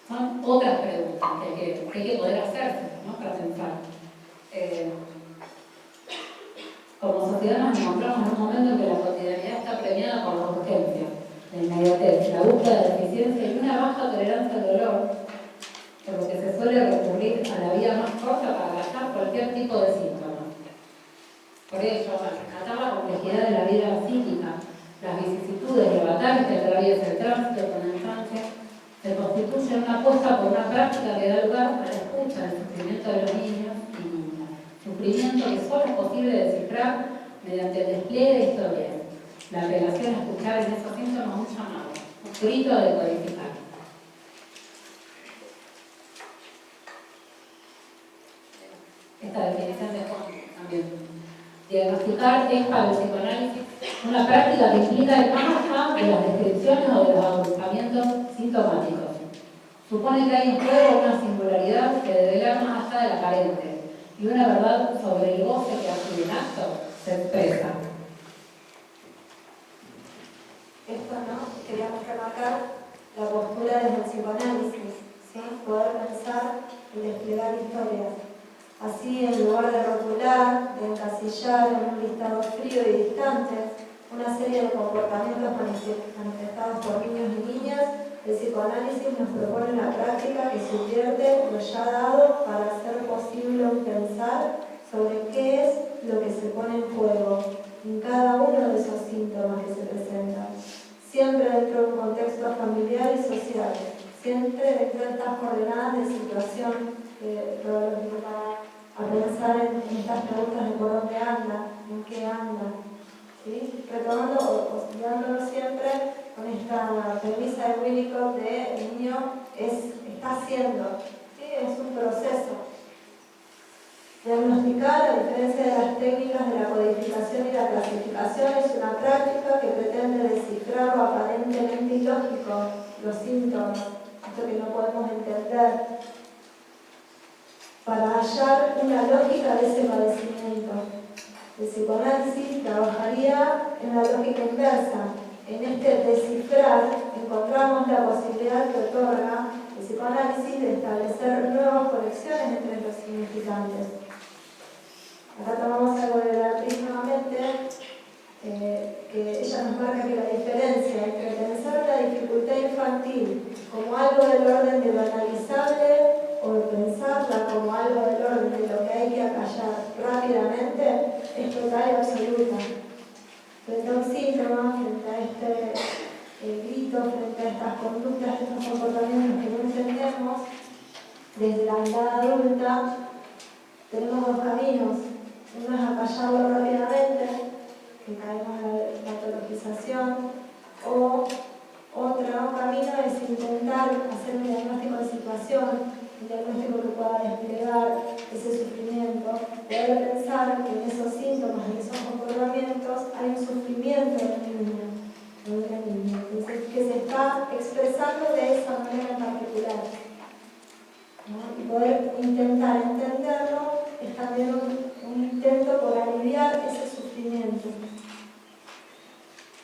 Son otras preguntas que hay que poder hacerse, ¿no? Para pensar. Como sociedad nos encontramos en un momento en que la cotidianidad está premiada por la urgencia, la inmediatez, la búsqueda de eficiencia y una baja tolerancia al dolor, por lo que se suele recurrir a la vía más corta para tratar cualquier tipo de síntomas. Por ello, al rescatar la complejidad de la vida psíquica, las vicisitudes y avatares que atraviesa el tránsito con la infancia, se constituye una apuesta por una práctica que da lugar a la escucha del sufrimiento de los niños y niñas. Sufrimiento que solo es posible descifrar mediante el despliegue de historias. La apelación a escuchar en esos síntomas un llamado, un grito de codificar. Esta definición de Juan también. Diagnosticar es para el psicoanálisis una práctica que implica el más allá de las descripciones o de los agrupamientos sintomáticos. Supone que hay en juego una singularidad que develar más allá de la aparente y una verdad sobre el goce que así en acto se expresa. Esto, ¿no? Queríamos remarcar la postura desde el psicoanálisis, ¿sí? Poder pensar y desplegar historias. Así, en lugar de rotular, de encasillar en un listado frío y distante una serie de comportamientos manifestados por niños y niñas, el psicoanálisis nos propone una práctica que subvierte lo ya dado para hacer posible un pensar sobre qué es lo que se pone en juego en cada uno de esos síntomas que se presentan, siempre dentro de un contexto familiar y social, siempre dentro de estas coordenadas de situación que Rodolfo invitaba a pensar en estas preguntas de por dónde anda, en qué anda, ¿sí? Retomando o guiándolo siempre con esta premisa de Winnicott de el niño está haciendo, ¿sí? Es un proceso. Diagnosticar, a diferencia de las técnicas de la codificación y la clasificación, es una práctica que pretende descifrar lo aparentemente ilógico, los síntomas, esto que no podemos entender. para hallar una lógica de ese padecimiento. El psicoanálisis trabajaría en la lógica inversa. En este descifrar encontramos la posibilidad que otorga el psicoanálisis de establecer nuevas conexiones entre los significantes. Acá tomamos algo de Beatriz nuevamente, que ella nos marca que la diferencia entre pensar la dificultad infantil como algo del orden de lo analizable o pensarla como algo del orden de lo que hay que acallar rápidamente es total y absoluta. Frente a un síntoma, frente a este grito, frente a estas conductas, estos comportamientos que no entendemos, desde la mirada adulta tenemos dos caminos. Uno es acallarlo rápidamente, que caemos en la patologización, o otro camino es intentar hacer un diagnóstico de situación, un diagnóstico que pueda desplegar ese sufrimiento, poder pensar que en esos síntomas, en esos comportamientos, hay un sufrimiento del niño, de la niña, que se está expresando de esa manera en particular. ¿No? Y poder intentar entenderlo es también un intento por aliviar ese sufrimiento.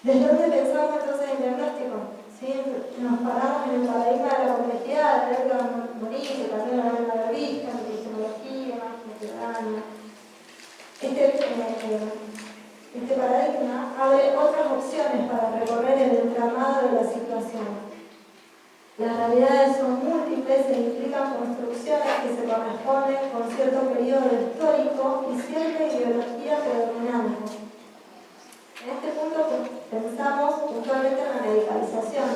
¿Desde dónde pensamos entonces el diagnóstico? ¿Sí? Nos paramos en el paradigma de la complejidad, de ver que van a morir, que también la van a haber visto, la epistemología, la ciudadana. Este paradigma abre otras opciones para recorrer el entramado de la situación. Las realidades son múltiples e implican construcciones que se corresponden con cierto periodo histórico y cierta ideología predominante. En este punto pensamos puntualmente en la medicalización,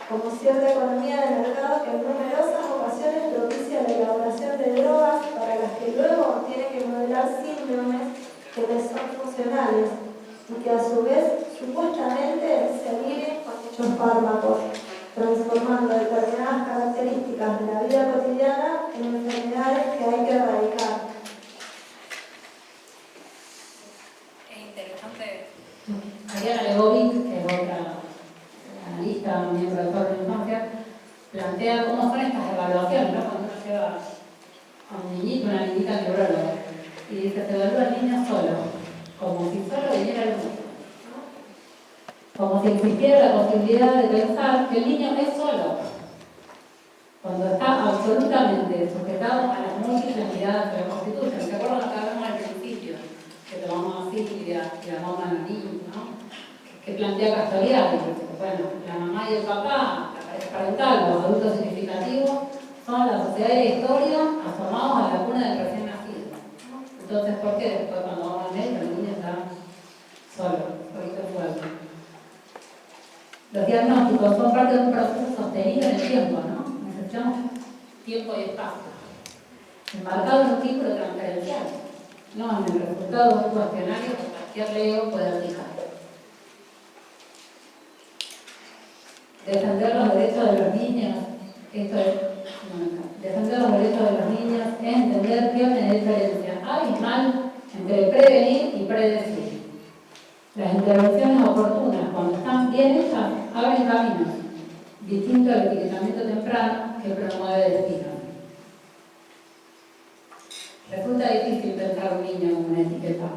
como cierta economía de mercado que en numerosas ocasiones propicia la elaboración de drogas para las que luego tiene que modelar síndromes que les son funcionales y que a su vez supuestamente se alivian con dichos fármacos, transformando determinadas características de la vida cotidiana en enfermedades que hay que erradicar. Es interesante. Ariana Legovic, que es otra analista, miembro del Foro de la Infancia, plantea cómo son estas evaluaciones, ¿no? Cuando uno lleva a un niñito, una niñita al neurólogo, y dice, se evalúa al niño solo, como si solo viniera el mundo. Como si existiera la posibilidad de pensar que el niño es solo, cuando está absolutamente sujetado a las múltiples miradas que lo constituyen. ¿Se acuerdan lo que hablamos al principio? Que tomamos así y la mamá a los niños, ¿no? Que plantea Castoriadis. Bueno, la mamá y el papá, la pareja parental, los adultos significativos, son la sociedad y la historia asomados a la cuna del recién nacido, ¿no? Entonces, ¿por qué después cuando vamos al médico el niño está solo, solito fuerte? Los diagnósticos son parte de un proceso sostenido en el tiempo, ¿no? Necesitamos tiempo y espacio, enmarcado en un círculo transferencial, no en el resultado de un cuestionario que cualquier leo puede aplicar. Defender los derechos de los niños, esto es fundamental. Defender los derechos de los niños es entender que hay una diferencia abismal entre prevenir y predecir. Las intervenciones oportunas, cuando están bien hechas, abren caminos, distinto al etiquetamiento temprano que promueve destinos. Resulta difícil pensar a un niño como una etiqueta.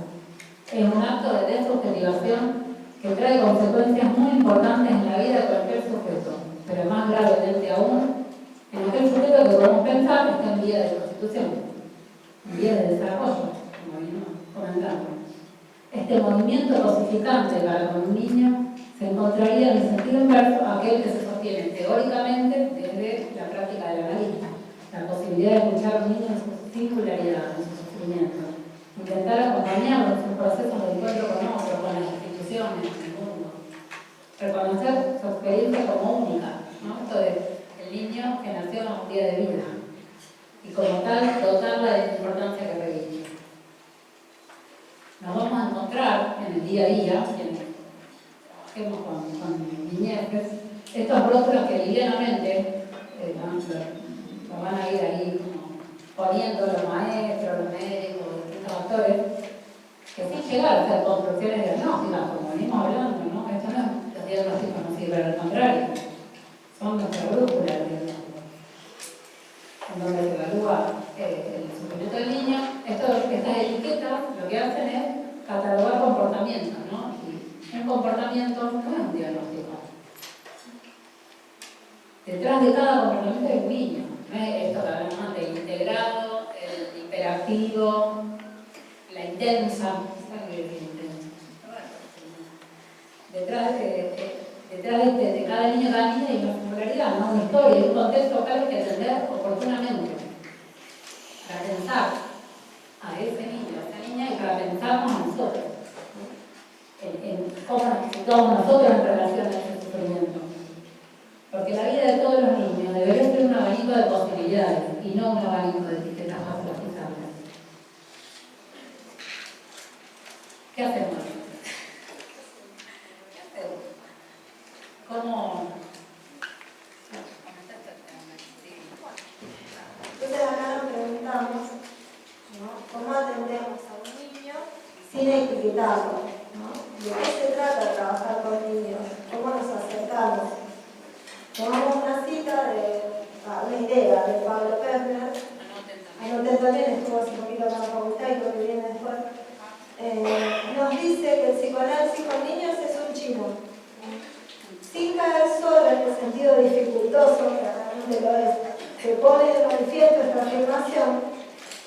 Es un acto de desubjetivación que trae consecuencias muy importantes en la vida de cualquier sujeto, pero más gravemente aún en aquel sujeto que podemos pensar que está en vía de constitución, en vía de desarrollo, como venimos comentando. Este movimiento cosificante para con un niño se encontraría en el sentido inverso a aquel que se sostiene teóricamente desde la práctica del analista, la posibilidad de escuchar a un niño en su singularidad, en su sufrimiento, intentar acompañarlo en sus procesos de encuentro con otros, con las instituciones, con el mundo, reconocer su experiencia como única, ¿no? Esto de el niño que nació en un día de vida y como tal dotarla de la importancia que requiere. Nos vamos a encontrar en el día a día, quienes trabajemos con niñeces, estos rostros que livianamente nos van a ir ahí como poniendo los maestros, los médicos, distintos actores, que sin llegar a hacer construcciones diagnósticas, como venimos hablando, ¿no? Esto no es, los diagnósticos no sirven, al contrario, son nuestra brújula de diagnóstico, en donde se evalúa Detrás de cada comportamiento hay un niño. No es esto que hablamos de integrado, el hiperactivo, la intensa. Detrás de cada niño, cada niña hay una singularidad, ¿no? Una historia, y un contexto local que atender oportunamente. Para pensar a ese niño, a esa niña, y para pensarnos a nosotros. En cómo nos situamos nosotros en relación a ese sufrimiento. Porque la vida de todos los niños debería ser un abanico de posibilidades y no un abanico de etiquetas aplasticables. ¿Qué hacemos? ¿Cómo? Entonces acá nos preguntamos, ¿no? ¿Cómo atendemos a un niño sin etiquetarlo? ¿No? ¿De qué se trata trabajar con niños? ¿Cómo nos acercamos? Tomamos una cita una idea de Pablo Perner. Anoten también, estuvo hace poquito en la facultad y lo que viene después. Nos dice que el psicoanálisis con niños es un chino. Sin caer solo en el sentido dificultoso, que realmente lo es, que pone de manifiesto esta afirmación,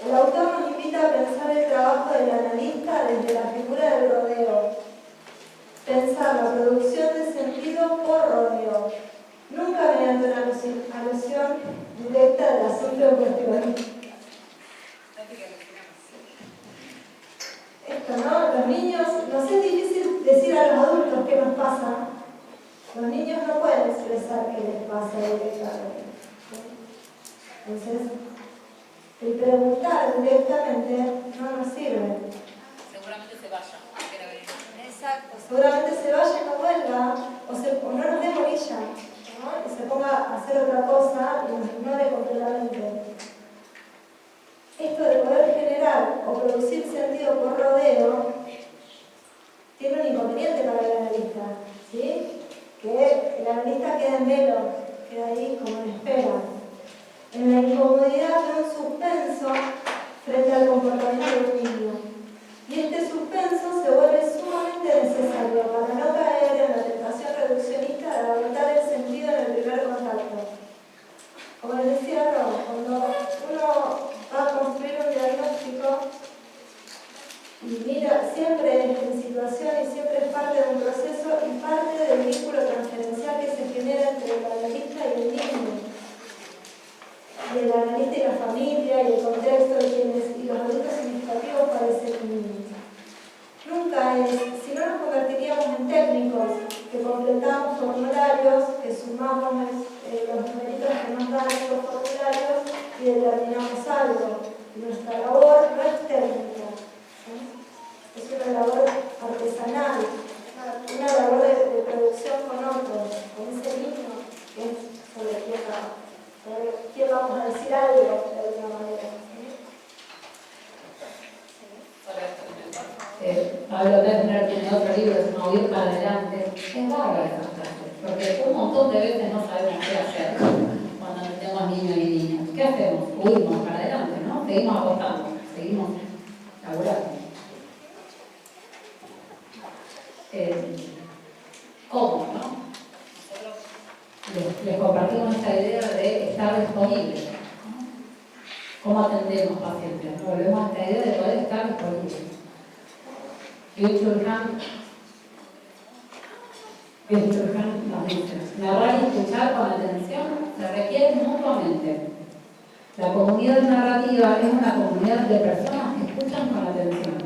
el autor nos invita a pensar el trabajo del analista desde la figura del rodeo. Pensar la producción de sentido por rodeo, nunca mediante una alusión directa del asunto en cuestión. Esto, ¿no? Los niños, nos es difícil decir a los adultos qué nos pasa. Los niños no pueden expresar qué les pasa directamente. Entonces, el preguntar directamente no nos sirve. Seguramente se vaya. Exacto, seguramente se vaya y no vuelva, o no nos dé bolilla, ¿no? Y se ponga a hacer otra cosa y nos ignore completamente. Esto de poder generar o producir sentido por rodeo tiene un inconveniente para el analista, ¿sí? Que el analista queda en velo, queda ahí como en espera, en la incomodidad de un suspenso frente al comportamiento del niño. Y este suspenso se vuelve sumamente necesario para no caer en la tentación reduccionista de agotar el sentido en el primer contacto. Como les decía Ron, cuando uno va a construir un diagnóstico y mira, siempre en situación y siempre es parte de un proceso y parte del vínculo transferencial que se genera entre el analista y el niño. Y el analista y la familia y el contexto y los adultos significativos para ese niño. Nunca es, si no nos convertiríamos en técnicos que completamos formularios, que sumamos los numeritos que nos dan esos formularios y determinamos algo. Nuestra labor no es técnica, ¿sí? Es una labor artesanal, una labor de producción con otros, con ese niño que es sobre quién vamos a decir algo de alguna manera. Pablo Perner tiene otro libro que se llama Ir para adelante. Es bárbara esa frase, porque un montón de veces no sabemos qué hacer cuando tenemos niños y niñas. ¿Qué hacemos? Huimos para adelante, ¿no? Seguimos apostando, seguimos laburando. ¿Cómo, no? Les compartimos esta idea de estar disponibles, ¿no? ¿Cómo atendemos pacientes? Volvemos a esta idea de poder estar disponibles. Byung-Chul Han nos dice: narrar y escuchar con atención se requiere mutuamente. La comunidad narrativa es una comunidad de personas que escuchan con atención.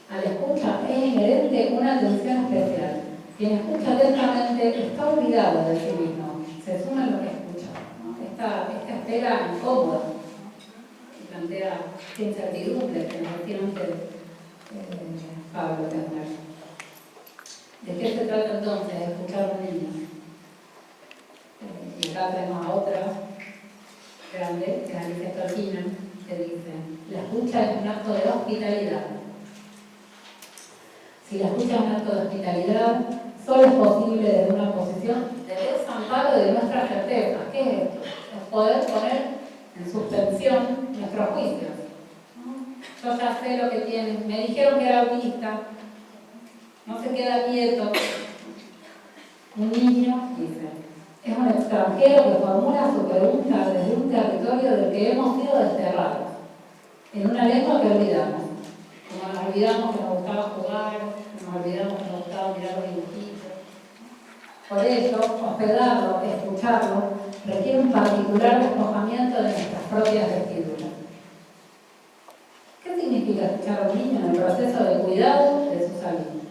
A la escucha es inherente una atención especial. Quien escucha atentamente está olvidado de sí mismo, se suma en lo que escucha, ¿no? Esta espera incómoda, ¿no? Y plantea esta incertidumbre que nos decía antes Pablo Perner. ¿De qué se trata entonces de escuchar a un niño? Y acá tenemos a otra grande, que es Alicia Tolkien, que dice: la escucha es un acto de hospitalidad. Si la escucha es un acto de hospitalidad, solo es posible desde una posición de desamparo de nuestras certezas. ¿Qué es esto? Es poder poner en suspensión nuestros juicios. Yo ya sé lo que tiene, me dijeron que era autista, no se queda quieto. Un niño dice: Es un extranjero que formula su pregunta desde un territorio del que hemos sido desterrados, en una lengua que olvidamos. Como nos olvidamos que nos gustaba jugar, nos olvidamos que nos gustaba mirar los dibujitos. Por eso, hospedarlo, escucharlo, requiere un particular despojamiento de nuestras propias vestiduras. ¿Qué significa escuchar a un niño en el proceso de cuidado de su salud?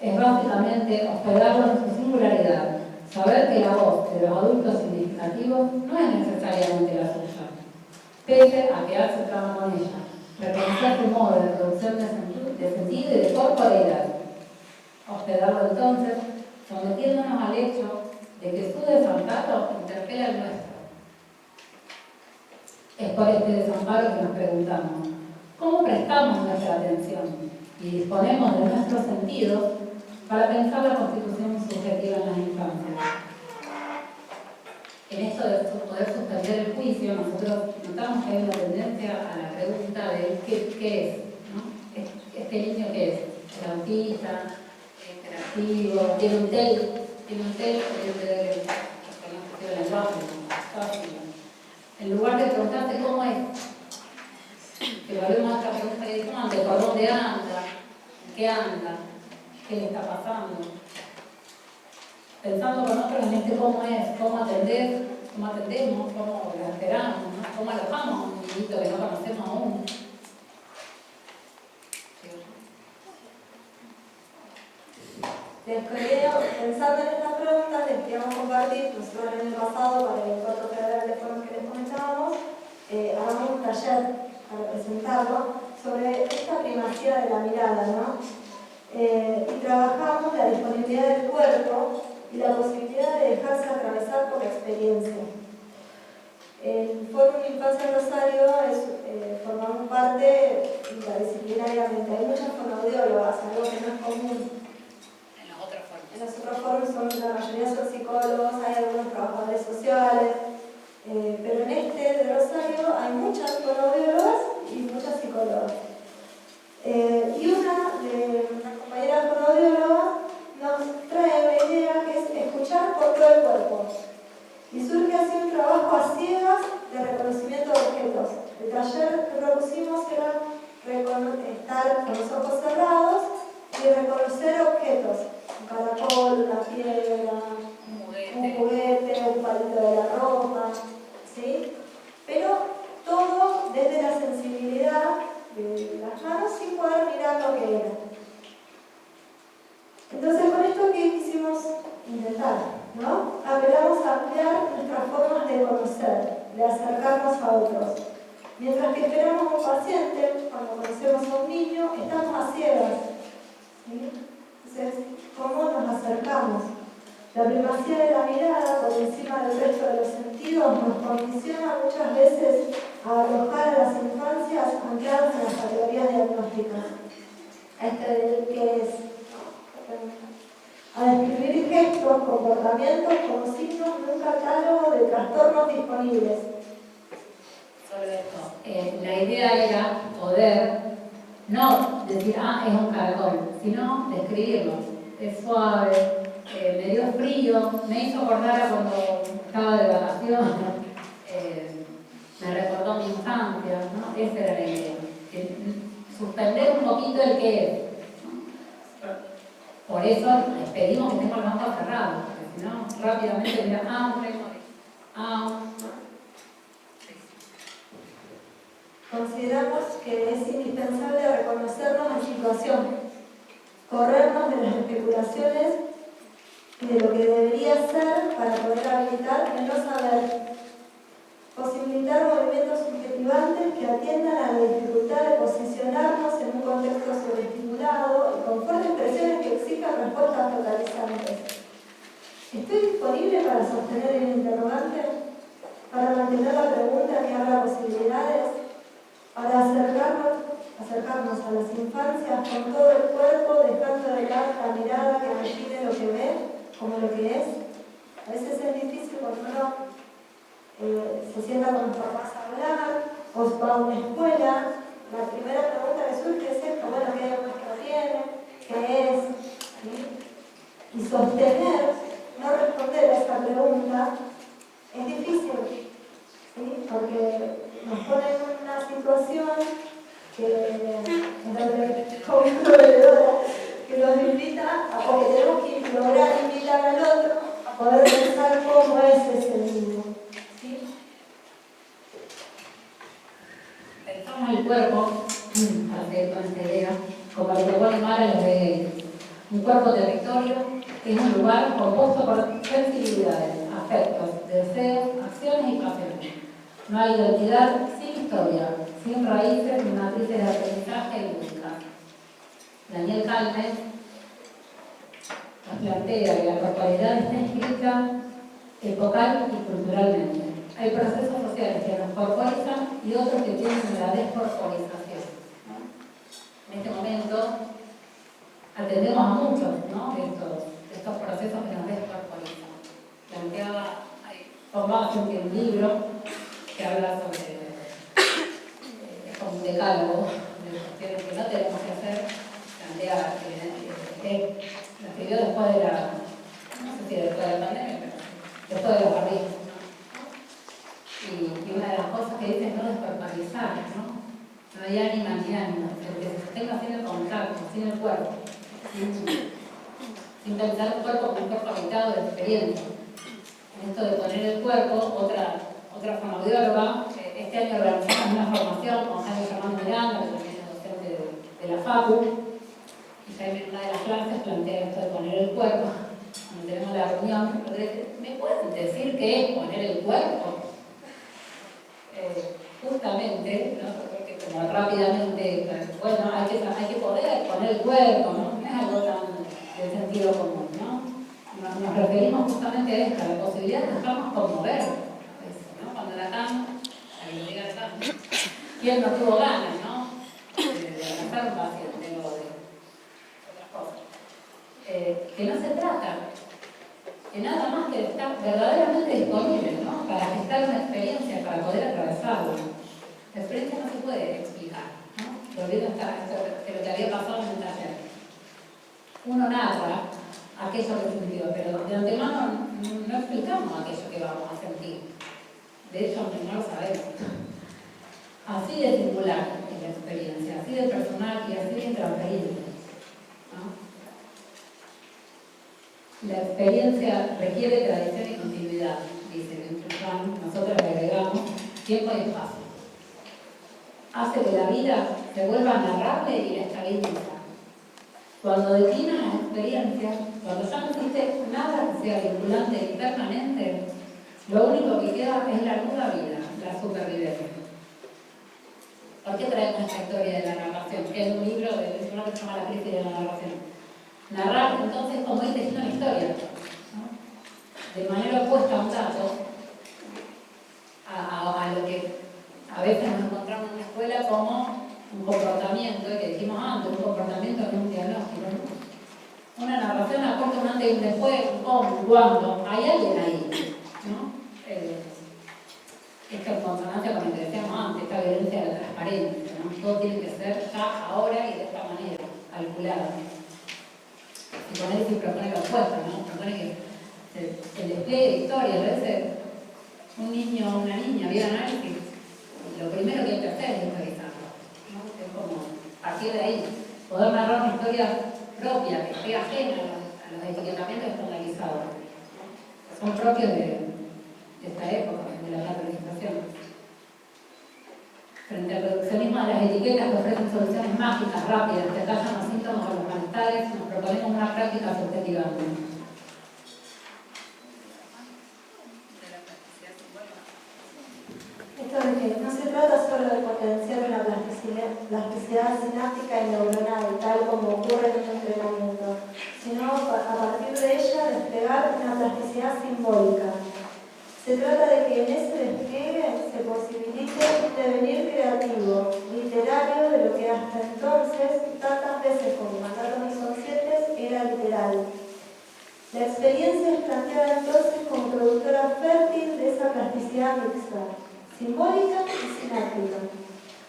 Es básicamente hospedarlo en su singularidad, saber que la voz de los adultos significativos no es necesariamente la suya, pese a quedarse trama con ella, reconocer su modo de producción de sentido y de corporeidad. Hospedarlo entonces, sometiéndonos al hecho de que su desamparo interpela el nuestro. Es por este desamparo que nos preguntamos, ¿cómo prestamos nuestra atención y disponemos de nuestros sentidos para pensar la constitución subjetiva en las infancias? En esto de poder suspender el juicio, nosotros notamos que hay una tendencia a la pregunta de qué es, ¿no? ¿Este niño qué es? ¿Es autista? ¿Es hiperactivo? ¿Tiene un TEL? ¿Tiene un TEL? ¿Tiene un lenguaje? En lugar de preguntarte cómo es, que volvemos a esta pregunta que dijimos antes, ¿por dónde anda? ¿En qué anda? ¿Qué le está pasando? Pensando con nosotros en este cómo es, cómo atender, cómo atendemos, cómo la esperamos, ¿no? Cómo alojamos a un niñito que no conocemos aún. Pensando en estas preguntas, les queríamos compartir, nosotros el año pasado, para el 4 federal de forma que les comentábamos, hagamos un taller para presentarlo sobre esta primacía de la mirada, ¿no? Y trabajamos la disponibilidad del cuerpo y la posibilidad de dejarse atravesar por la experiencia. El Fórum Infancia Rosario formamos parte interdisciplinariamente. Hay muchas fonoaudiólogas, algo que no es común. En los otros foros la mayoría son psicólogos, hay algunos trabajadores sociales, pero en este de Rosario hay muchas fonoaudiólogas y muchas psicólogas. Y una compañera fonoaudióloga nos trae una idea que es escuchar por todo el cuerpo. Y surge así un trabajo a ciegas de reconocimiento de objetos. El taller que propusimos era estar con los ojos cerrados y reconocer objetos. Un caracol, una piedra, un juguete, un palito de la ropa, ¿sí? Pero todo desde la sensibilidad de las manos sin poder mirar lo que era. Entonces, con esto, ¿qué quisimos intentar? ¿No? Apelamos a ampliar nuestras formas de conocer, de acercarnos a otros. Mientras que esperamos a un paciente, cuando conocemos a un niño, estamos a ciegas. ¿Sí? Entonces, ¿cómo nos acercamos? La primacía de la mirada por encima del resto de los sentidos nos condiciona muchas veces a arrojar a las infancias ancladas en las categorías diagnósticas. A este del que es, a describir gestos, comportamientos como signos de un catálogo de trastornos disponibles. Sobre esto, la idea era poder no decir, es un caracol, sino describirlo. Es suave, me dio frío, me hizo acordar a cuando estaba de vacaciones, me recordó mi infancia, ¿no? Esa era la idea. Suspender un poquito el que es. Por eso les pedimos que tengan los ojos cerrados, porque si no, rápidamente dirán, Consideramos que es indispensable reconocernos en situación, corrernos de las especulaciones y de lo que debería ser para poder habilitar el no saber, posibilitar movimientos subjetivantes que atiendan a la dificultad de posicionarnos en un contexto sobreestimulado y con fuertes presiones que exijan respuestas totalizantes. ¿Estoy disponible para sostener el interrogante? ¿Para mantener la pregunta que abra posibilidades? Para acercarnos a las infancias con todo el cuerpo, dejando de lado la mirada que define lo que ve como lo que es. A veces es difícil cuando uno se sienta con los papás a hablar o va a una escuela. La primera pregunta que surge es esto, bueno, ¿qué diagnóstico tiene? ¿Qué es? ¿Sí? Y sostener no responder a esta pregunta es difícil, ¿sí? Porque nos pone en una situación que es donde como proveedora que nos invita o que tenemos que lograr invitar al otro a poder pensar cómo es ese mismo, ¿sí? Pensamos el cuerpo, para seguir con esta idea, como lo propone Mara los de un cuerpo territorio, que es un lugar compuesto por sensibilidades, afectos, deseos, acciones y pasiones. No hay identidad sin historia, sin raíces ni matrices de aprendizaje y música. Daniel Calmes nos plantea que la corporalidad está inscrita epocal y culturalmente. Hay procesos sociales que nos corporizan y otros que tienen la descorporización, ¿no? En este momento atendemos a muchos, ¿no?, de estos procesos que nos descorporizan. Planteaba, formaba un libro que habla sobre como un decálogo de cuestiones que no tenemos que hacer. Plantea que lo escribió después de no sé si después de la pandemia, pero después de los barrios. Y una de las cosas que dice es no descorporizar, ¿no? No hay ánima ni ánimo, que se sostenga sin el contacto, sin el cuerpo, sin pensar el cuerpo como un cuerpo habitado de experiencia. En esto de poner el cuerpo, otra fonoaudióloga, este año organizamos una formación con Jaime Fernando Miranda, que también es docente de la FACU, y Jaime en una de las clases plantea esto de poner el cuerpo. Cuando tenemos la reunión, ¿me pueden decir qué es poner el cuerpo? Justamente, ¿no? Porque como rápidamente, bueno, hay que poder poner el cuerpo, ¿no? No es algo tan de sentido común, ¿no? Nos referimos justamente a esto, a la posibilidad de dejarnos conmover, ¿no? Cuando Lacan, ¿quién no tuvo ganas, ¿no?, de abrazar un paciente o de otras cosas? Que no se trata de nada más que de estar verdaderamente disponible, ¿no?, para gestar una experiencia, para poder atravesarla. La experiencia no se puede explicar, ¿no? Volviendo a esto de lo que había pasado en el taller. Uno narra aquello que sintió, pero de antemano no explicamos aquello que vamos a sentir. De hecho, no lo sabemos. Así de singular es la experiencia, así de personal y así de intransferible, ¿no? La experiencia requiere tradición y continuidad, dice Benjamin. Nosotros le agregamos tiempo y espacio. Hace que la vida se vuelva narrable y la estabiliza. Cuando declina las experiencias, cuando ya no existe nada que sea vinculante y permanente, lo único que queda es la nuda vida, la supervivencia. ¿Por qué traemos esta historia de la narración? Que es un libro que se llama La crisis de la narración. Narrar, entonces, como ir tejiendo una historia, ¿no?, de manera opuesta a un dato, a lo que a veces nos encontramos en una escuela como un comportamiento, que dijimos antes, un comportamiento no es un diagnóstico, ¿no? Una narración aporta un antes y un después, un cómo, un cuándo, hay alguien ahí, ¿no? Esto en consonancia con lo que decíamos antes, esta violencia de la transparencia, ¿no? Todo tiene que ser ya, ahora y de esta manera, calculado. Y con él se propone la opuesta, ¿no? Propone que el despliegue de historias, a veces un niño o una niña viene análisis, lo primero que hay que hacer es historizarlo, ¿no? Es como partir de ahí, poder narrar una historia propia, que esté ajena a los etiquetamientos estandarizados, ¿no?, que son propios de esta época, de la categorización. Frente al reduccionismo de las etiquetas que ofrecen soluciones mágicas, rápidas, que callan los síntomas o los malestares, nos proponemos una práctica subjetiva. Esto de que no se trata solo de potenciar una plasticidad sináptica y neuronal, tal como ocurre en un entrenamiento, sino a partir de ella desplegar una plasticidad simbólica. Se trata de que en ese despliegue se posibilite un devenir creativo, literario, de lo que hasta entonces, tantas veces como mandatos inconscientes, era literal. La experiencia es planteada entonces como productora fértil de esa plasticidad mixta, simbólica y sináptica.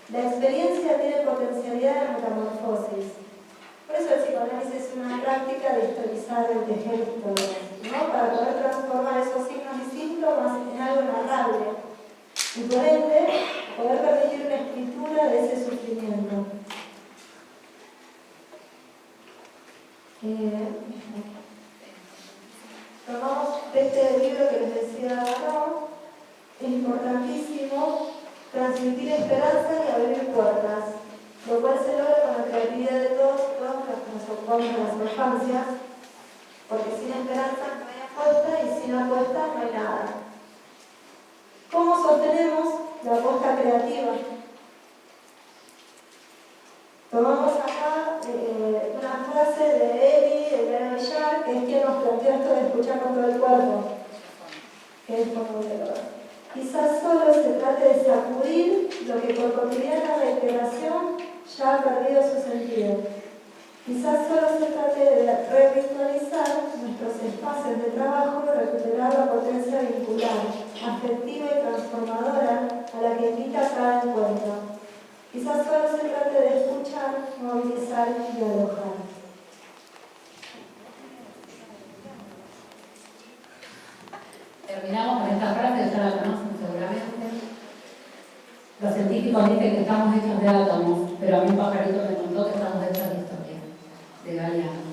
La experiencia tiene potencialidad de metamorfosis. Por eso el psicoanálisis es una práctica de historizar, de tejer historias, ¿no? Para poder transformar esos signos y síntomas en algo narrable y por ende poder permitir una escritura de ese sufrimiento. Tomamos este libro que les decía Garó. Es importantísimo transmitir esperanza y abrir puertas, lo cual se logra con la creatividad de todos los que nos ocupamos de las infancias, porque sin esperanza no hay apuesta y sin apuesta no hay nada. ¿Cómo sostenemos la apuesta creativa? Tomamos acá una frase de Eli, de Elena Villar, que es quien nos planteó esto de escuchar con todo el cuerpo, que es como de lo quizás solo se trate de sacudir lo que por cotidiana reiteración ya ha perdido su sentido. Quizás solo se trate de revisualizar nuestros espacios de trabajo y recuperar la potencia vincular, afectiva y transformadora a la que invita cada encuentro. Quizás solo se trate de escuchar, movilizar y alojar. Terminamos con esta frase, ya la conocen seguramente. Los científicos dicen que estamos hechos de átomos, pero a mí un pajarito me contó que estamos hechos de historia, de Galeano.